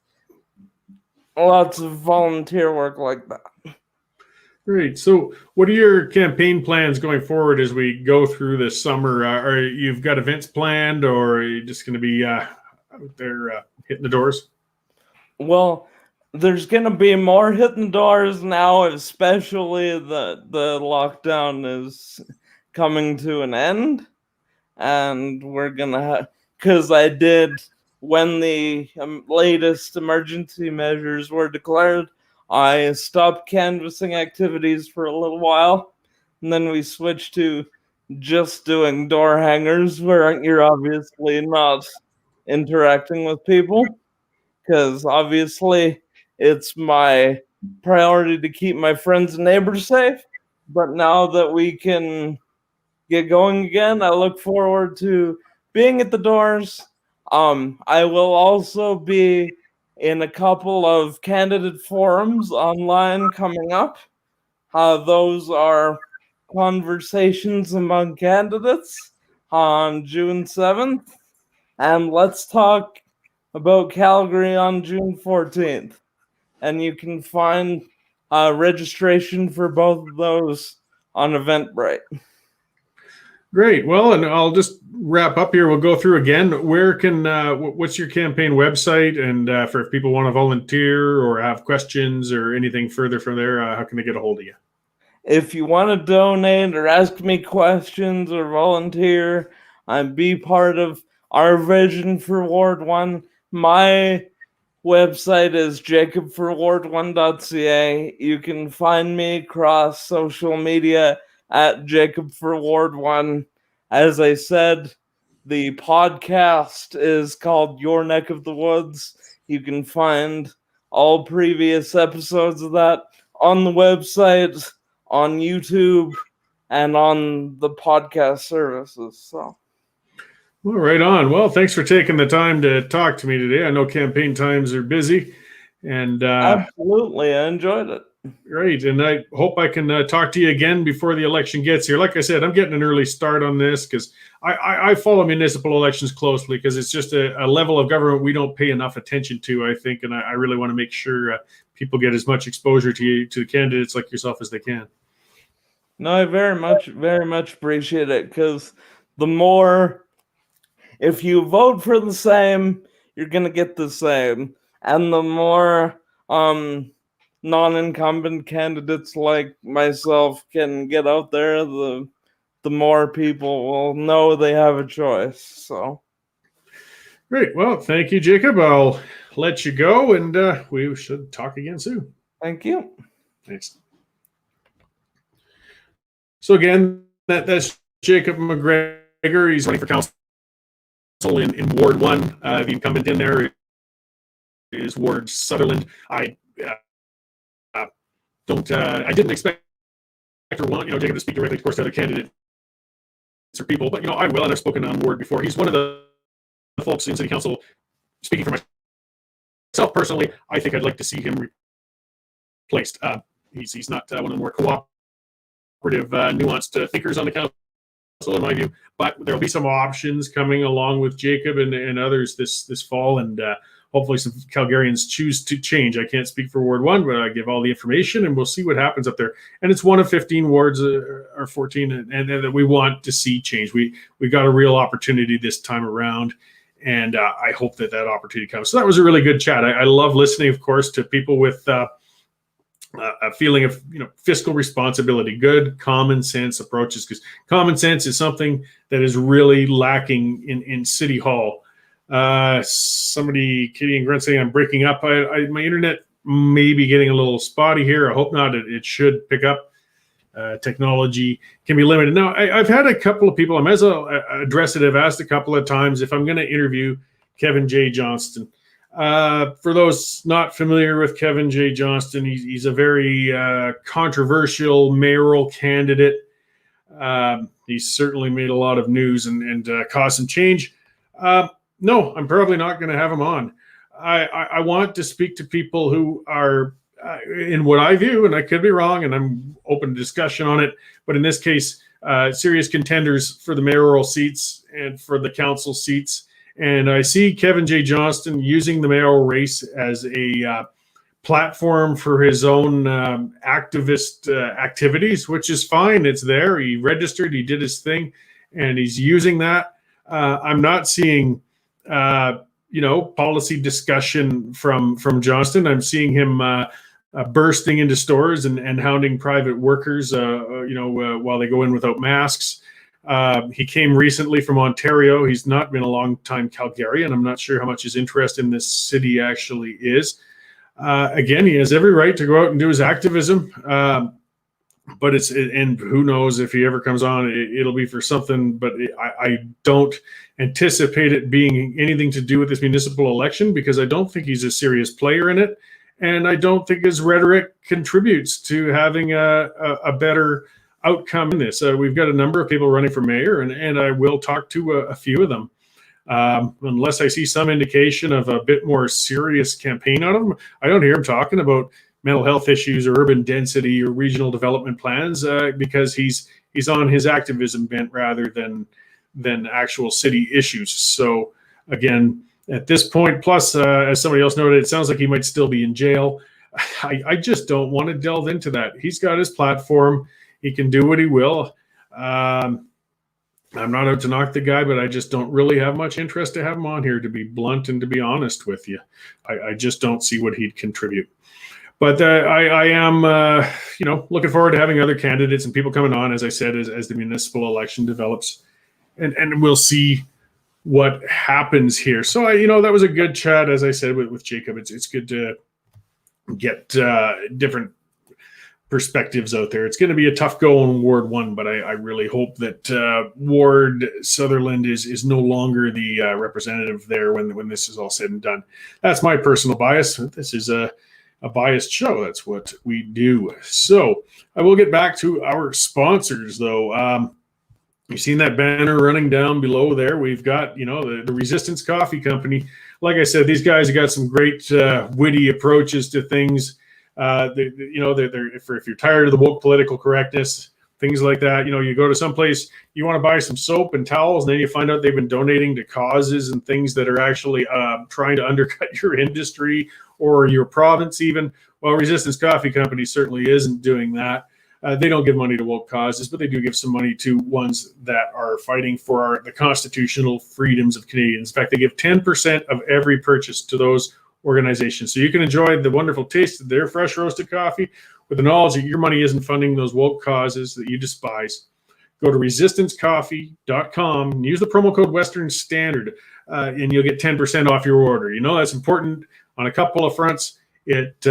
lots of volunteer work like that. Great. So, what are your campaign plans going forward as we go through this summer? Are you've got events planned, or are you just going to be out there hitting the doors? Well, there's going to be more hitting doors now, especially the lockdown is coming to an end. And we're going to because I did, when the latest emergency measures were declared, I stopped canvassing activities for a little while, and then we switched to just doing door hangers where you're obviously not interacting with people, because obviously it's my priority to keep my friends and neighbors safe. But now that we can get going again, I look forward to being at the doors. I will also be in a couple of candidate forums online coming up. Those are conversations among candidates on June 7th. And let's talk about Calgary on June 14th. And you can find registration for both of those on Eventbrite. Great. Well, and I'll just wrap up here. We'll go through again. Where can what's your campaign website? And for if people want to volunteer or have questions or anything further from there, how can they get a hold of you? If you want to donate or ask me questions or volunteer and be part of our vision for Ward 1, my website is jacobforward1.ca. You can find me across social media at jacobforward1. As I said, the podcast is called Your Neck of the Woods. You can find all previous episodes of that on the website, on YouTube, and on the podcast services. So, well, right on. Well, thanks for taking the time to talk to me today. I know campaign times are busy, and absolutely, I enjoyed it. Great, and I hope I can talk to you again before the election gets here. Like I said, I'm getting an early start on this because I follow municipal elections closely because it's just a level of government we don't pay enough attention to, I think, and I really want to make sure people get as much exposure to the candidates like yourself as they can. No, I very much appreciate it, because the more, if you vote for the same, you're gonna get the same, and the more non-incumbent candidates like myself can get out there, the more people will know they have a choice. So great. Well, thank you, Jacob. I'll let you go, and we should talk again soon. Thank you. Thanks. So again, that's Jacob MacGregor. He's running for council in Ward 1. The incumbent in there is Ward Sutherland. I didn't expect or want Jacob to speak directly, of course, to other candidates or people, but I will, and I've spoken on Ward before. He's one of the folks in City Council. Speaking for myself personally, I think I'd like to see him replaced. He's not one of the more cooperative, nuanced thinkers on the council, in my view, but there'll be some options coming along with Jacob and others this fall, and hopefully some Calgarians choose to change. I can't speak for Ward 1, but I give all the information, and we'll see what happens up there. And it's one of 15 wards, or 14, and that we want to see change. We've got a real opportunity this time around, and I hope that opportunity comes. So that was a really good chat. I love listening, of course, to people with a feeling of fiscal responsibility, good common sense approaches, because common sense is something that is really lacking in City Hall. Somebody, Kitty and Grunt, saying I'm breaking up. My internet may be getting a little spotty here. I hope not. It should pick up. Technology can be limited. Now, I've had a couple of people, I might as well address it. I've asked a couple of times if I'm going to interview Kevin J. Johnston. For those not familiar with Kevin J. Johnston, he's a very controversial mayoral candidate. He's certainly made a lot of news and caused some change. No, I'm probably not going to have him on. I want to speak to people who are in what I view, and I could be wrong, and I'm open to discussion on it, but in this case, serious contenders for the mayoral seats and for the council seats. And I see Kevin J. Johnston using the mayoral race as a platform for his own activist activities, which is fine. It's there. He registered, he did his thing, and he's using that. I'm not seeing, policy discussion from Johnston. I'm seeing him bursting into stores and hounding private workers, while they go in without masks. He came recently from Ontario. He's not been a long time Calgarian. I'm not sure how much his interest in this city actually is. Again, he has every right to go out and do his activism. But and who knows if he ever comes on, it'll be for something, but I don't anticipate it being anything to do with this municipal election, because I don't think he's a serious player in it. And I don't think his rhetoric contributes to having a better outcome in this. We've got a number of people running for mayor, and I will talk to a few of them. Unless I see some indication of a bit more serious campaign on him, I don't hear him talking about mental health issues or urban density or regional development plans, because he's on his activism bent rather than actual city issues. So again, at this point, plus as somebody else noted, it sounds like he might still be in jail. I just don't want to delve into that. He's got his platform. He can do what he will. I'm not out to knock the guy, but I just don't really have much interest to have him on here, to be blunt and to be honest with you. I just don't see what he'd contribute. But I am, looking forward to having other candidates and people coming on, as I said, as the municipal election develops, and we'll see what happens here. So that was a good chat, as I said, with Jacob. It's good to get different perspectives out there. It's going to be a tough go in Ward 1, but I really hope that Ward Sutherland is no longer the representative there when this is all said and done. That's my personal bias. This is a biased show. That's what we do. So I will get back to our sponsors, though. You've seen that banner running down below there. We've got, the Resistance Coffee Company. Like I said, these guys have got some great witty approaches to things. They're if you're tired of the woke political correctness, things like that, you go to some place, you want to buy some soap and towels, and then you find out they've been donating to causes and things that are actually trying to undercut your industry or your province even. Well, Resistance Coffee Company certainly isn't doing that. They don't give money to woke causes, but they do give some money to ones that are fighting for the constitutional freedoms of Canadians. In fact, they give 10% of every purchase to those organizations. So you can enjoy the wonderful taste of their fresh roasted coffee with the knowledge that your money isn't funding those woke causes that you despise. Go to resistancecoffee.com and use the promo code Western Standard, and you'll get 10% off your order. That's important on a couple of fronts. It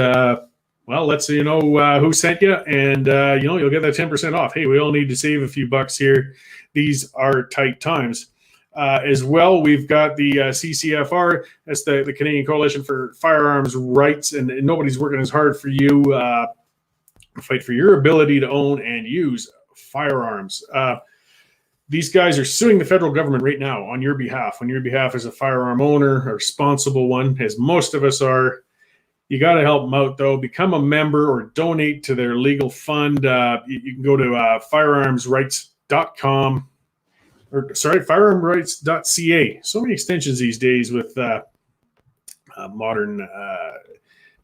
lets you know who sent you, and you'll get that 10% off. Hey, we all need to save a few bucks here. These are tight times. As well, we've got the CCFR. That's the Canadian Coalition for Firearms Rights, and nobody's working as hard for you to fight for your ability to own and use firearms. These guys are suing the federal government right now on your behalf as a firearm owner, a responsible one, as most of us are. You got to help them out, though. Become a member or donate to their legal fund. You can go to firearmsrights.com. firearmrights.ca. So many extensions these days with modern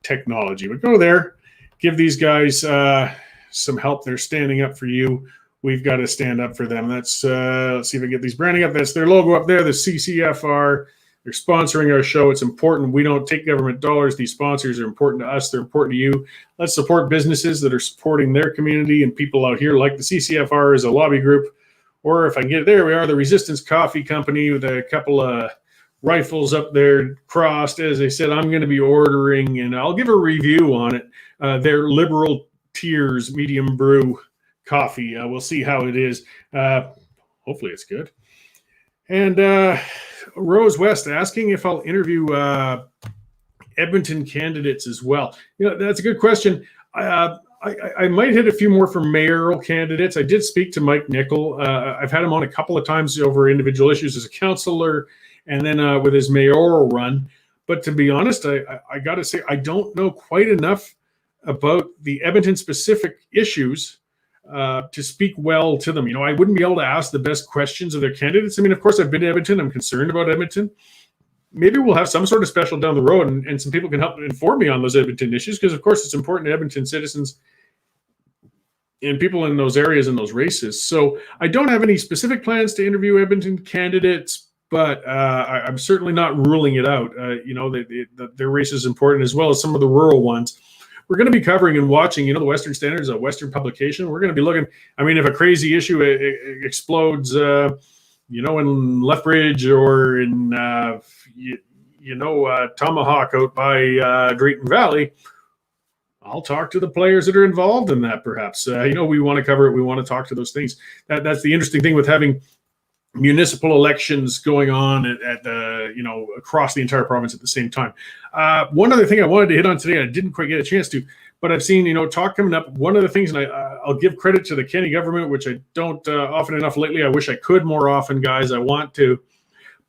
technology. But go there, give these guys some help. They're standing up for you. We've got to stand up for them. That's let's see if I get these branding up. That's their logo up there, the CCFR. They're sponsoring our show. It's important. We don't take government dollars. These sponsors are important to us. They're important to you. Let's support businesses that are supporting their community and people out here, like the CCFR is a lobby group. Or if I can get it, there we are, the Resistance Coffee Company with a couple of rifles up there crossed. As I said, I'm going to be ordering, and I'll give a review on it. Their Liberal Tears medium brew coffee. We'll see how it is. Hopefully it's good. And Rose West asking if I'll interview Edmonton candidates as well. That's a good question. I might hit a few more for mayoral candidates. I did speak to Mike Nickel. I've had him on a couple of times over individual issues as a councilor and then with his mayoral run. But to be honest, I got to say, I don't know quite enough about the Edmonton specific issues to speak well to them. I wouldn't be able to ask the best questions of their candidates. I mean, of course, I've been to Edmonton. I'm concerned about Edmonton. Maybe we'll have some sort of special down the road, and some people can help inform me on those Edmonton issues, because, of course, it's important to Edmonton citizens and people in those areas and those races. So I don't have any specific plans to interview Edmonton candidates, but I'm certainly not ruling it out. Their race is important, as well as some of the rural ones. We're going to be covering and watching, the Western Standard is a Western publication. We're going to be looking, if a crazy issue explodes, in Lethbridge or in, Tomahawk out by Drayton Valley, I'll talk to the players that are involved in that, perhaps. We want to cover it. We want to talk to those things. That's the interesting thing with having municipal elections going on at across the entire province at the same time. One other thing I wanted to hit on today, I didn't quite get a chance to, but I've seen, talk coming up. One of the things, and I'll give credit to the Kenny government, which I don't often enough lately. I wish I could more often, guys. I want to.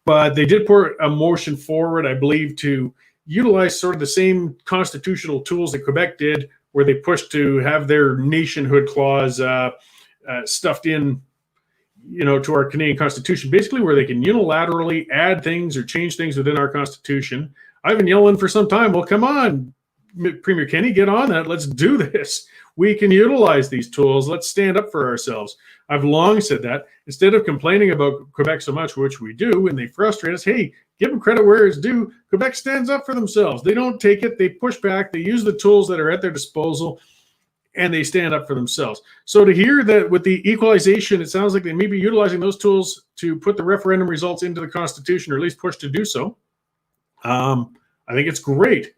But they did put a motion forward, I believe, to utilize sort of the same constitutional tools that Quebec did, where they pushed to have their nationhood clause stuffed in, to our Canadian Constitution, basically where they can unilaterally add things or change things within our Constitution. I've been yelling for some time, well, come on, Premier Kenny, get on that. Let's do this. We can utilize these tools. Let's stand up for ourselves. I've long said that. Instead of complaining about Quebec so much, which we do, and they frustrate us, hey, give them credit where it's due. Quebec stands up for themselves. They don't take it. They push back. They use the tools that are at their disposal, and they stand up for themselves. So to hear that with the equalization, it sounds like they may be utilizing those tools to put the referendum results into the Constitution, or at least push to do so. I think it's great.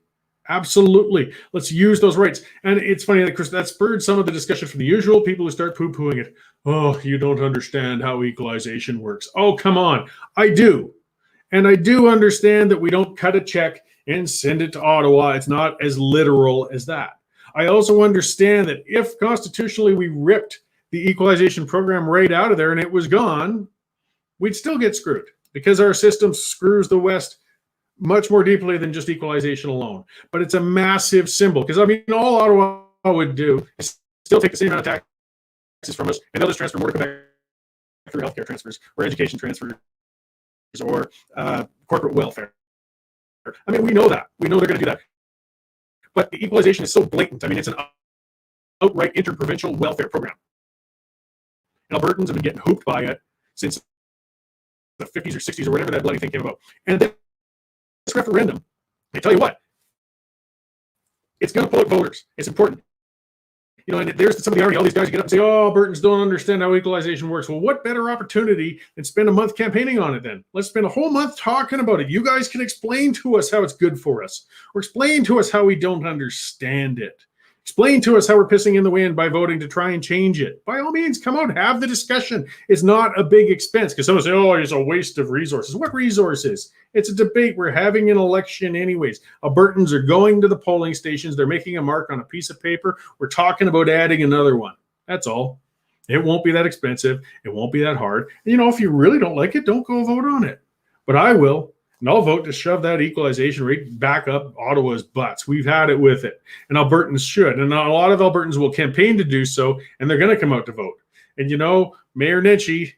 Absolutely. Let's use those rights. And it's funny that, Chris, that spurred some of the discussion from the usual people who start poo-pooing it. Oh, you don't understand how equalization works. Oh, come on. I do. And I do understand that we don't cut a check and send it to Ottawa. It's not as literal as that. I also understand that if constitutionally we ripped the equalization program right out of there and it was gone, we'd still get screwed, because our system screws the West much more deeply than just equalization alone. But it's a massive symbol, because all Ottawa would do is still take the same amount of taxes from us, and they'll just transfer more to Quebec through healthcare transfers or education transfers or corporate welfare. We know that. We know they're going to do that. But the equalization is so blatant. It's an outright interprovincial welfare program. And Albertans have been getting hooped by it since the 50s or 60s or whatever that bloody thing came about. And this referendum, I tell you what, it's going to pull out voters. It's important. And there's some of the army, all these guys get up and say, oh, Albertans don't understand how equalization works. Well, what better opportunity than spend a month campaigning on it then? Let's spend a whole month talking about it. You guys can explain to us how it's good for us, or explain to us how we don't understand it. Explain to us how we're pissing in the wind by voting to try and change it. By all means, come out, have the discussion. It's not a big expense, because someone say, oh, it's a waste of resources. What resources? It's a debate. We're having an election anyways. Albertans are going to the polling stations. They're making a mark on a piece of paper. We're talking about adding another one. That's all. It won't be that expensive. It won't be that hard. And, if you really don't like it, don't go vote on it. But I will. And I'll vote to shove that equalization rate back up Ottawa's butts. We've had it with it. And Albertans should. And a lot of Albertans will campaign to do so, and they're going to come out to vote. And, Mayor Nenshi,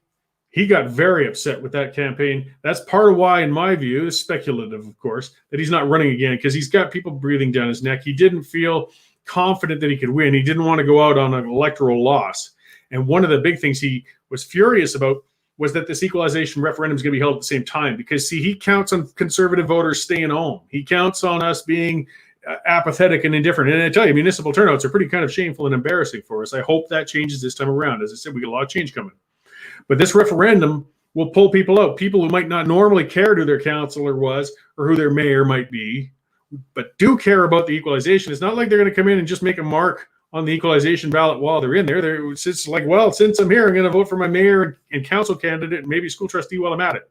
he got very upset with that campaign. That's part of why, in my view, it's speculative, of course, that he's not running again, because he's got people breathing down his neck. He didn't feel confident that he could win. He didn't want to go out on an electoral loss. And one of the big things he was furious about was that this equalization referendum is going to be held at the same time, because, see, he counts on conservative voters staying home. He counts on us being apathetic and indifferent. And I tell you, municipal turnouts are pretty kind of shameful and embarrassing for us. I hope that changes this time around. As I said, we got a lot of change coming. But this referendum will pull people out, people who might not normally care who their councilor was or who their mayor might be, but do care about the equalization. It's not like they're going to come in and just make a mark on the equalization ballot while they're in there. It's like, well, since I'm here, I'm going to vote for my mayor and council candidate and maybe school trustee while I'm at it.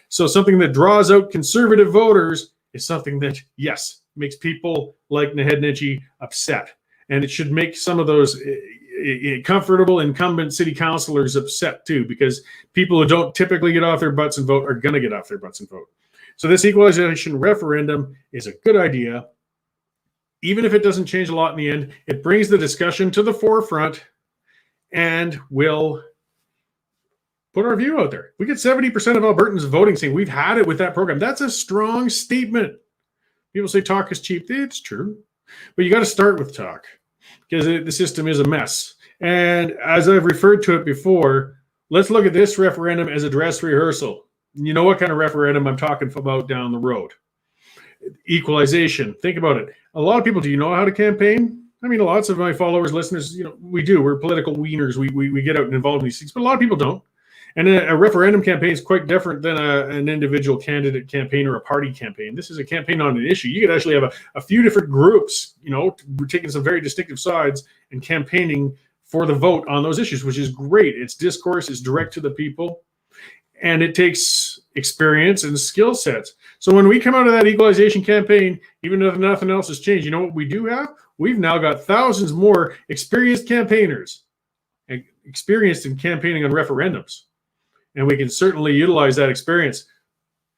So something that draws out conservative voters is something that, yes, makes people like Naheed Nenshi upset. And it should make some of those comfortable incumbent city councilors upset too, because people who don't typically get off their butts and vote are going to get off their butts and vote. So this equalization referendum is a good idea. Even if it doesn't change a lot in the end, it brings the discussion to the forefront. and we'll put our view out there. We get 70% of Albertans voting saying we've had it with that program. That's a strong statement. People say talk is cheap. It's true. But you got to start with talk because the system is a mess. And as I've referred to it before, let's look at this referendum as a dress rehearsal. You know what kind of referendum I'm talking about down the road. Equalization. Think about it. A lot of people, do you know how to campaign? I mean, lots of my followers, listeners, we do. We're political wieners. We get out and involved in these things, but a lot of people don't. And a referendum campaign is quite different than an individual candidate campaign or a party campaign. This is a campaign on an issue. You could actually have a few different groups, we're taking some very distinctive sides and campaigning for the vote on those issues, which is great. It's discourse, it's direct to the people, and it takes experience and skill sets. So when we come out of that equalization campaign, even if nothing else has changed, you know what we do have? We've now got thousands more experienced campaigners, experienced in campaigning on referendums. And we can certainly utilize that experience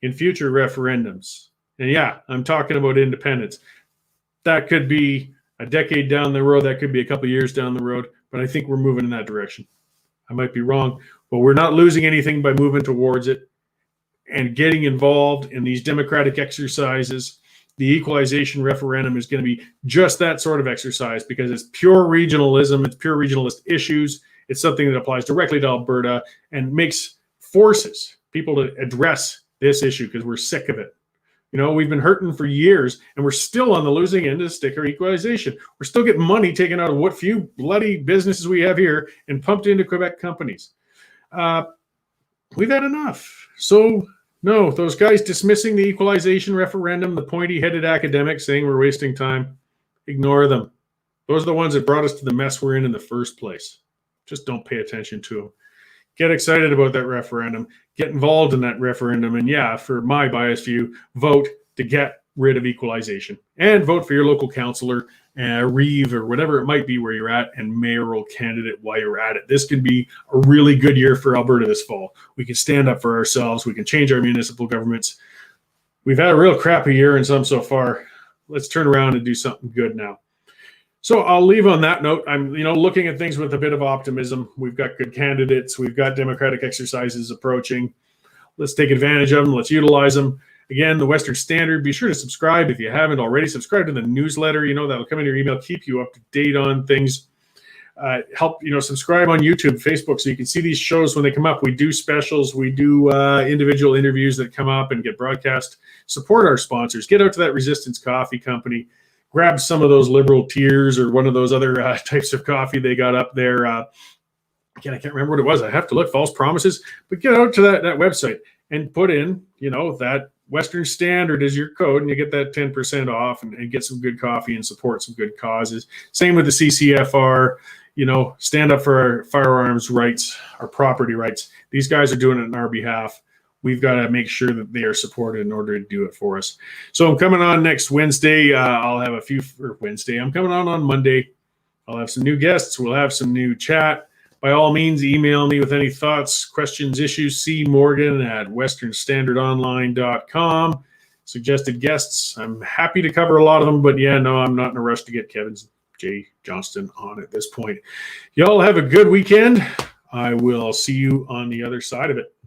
in future referendums. And yeah, I'm talking about independence. That could be a decade down the road. That could be a couple of years down the road. But I think we're moving in that direction. I might be wrong, but we're not losing anything by moving towards it and getting involved in these democratic exercises. The equalization referendum is going to be just that sort of exercise because it's pure regionalism. It's pure regionalist issues. It's something that applies directly to Alberta and forces people to address this issue because we're sick of it. We've been hurting for years and we're still on the losing end of sticker equalization. We're still getting money taken out of what few bloody businesses we have here and pumped into Quebec companies. We've had enough. So no, those guys dismissing the equalization referendum, the pointy-headed academics saying we're wasting time, ignore them. Those are the ones that brought us to the mess we're in the first place. Just don't pay attention to them. Get excited about that referendum. Get involved in that referendum. And yeah, for my biased view, vote to get rid of equalization. And vote for your local councilor, Reeve, or whatever it might be where you're at, and mayoral candidate while you're at it. This could be a really good year for Alberta this fall. We can stand up for ourselves. We can change our municipal governments. We've had a real crappy year in some so far. Let's turn around and do something good now. So I'll leave on that note. I'm, looking at things with a bit of optimism. We've got good candidates. We've got democratic exercises approaching. Let's take advantage of them. Let's utilize them. Again, the Western Standard. Be sure to subscribe if you haven't already. Subscribe to the newsletter. That'll come in your email. Keep you up to date on things. Help, subscribe on YouTube, Facebook, so you can see these shows when they come up. We do specials. We do individual interviews that come up and get broadcast. Support our sponsors. Get out to that Resistance Coffee Company. Grab some of those Liberal Tears or one of those other types of coffee they got up there. Again, I can't remember what it was. I have to look. False Promises. But get out to that website and put in, that Western Standard is your code, and you get that 10% off and get some good coffee and support some good causes. Same with the CCFR. Stand up for our firearms rights, our property rights. These guys are doing it on our behalf. We've got to make sure that they are supported in order to do it for us. So I'm coming on next Wednesday. I'll have a few for Wednesday. I'm coming on Monday. I'll have some new guests. We'll have some new chat. By all means, email me with any thoughts, questions, issues. cmorgan@westernstandardonline.com. Suggested guests. I'm happy to cover a lot of them, but yeah, no, I'm not in a rush to get Kevin J. Johnston on at this point. Y'all have a good weekend. I will see you on the other side of it.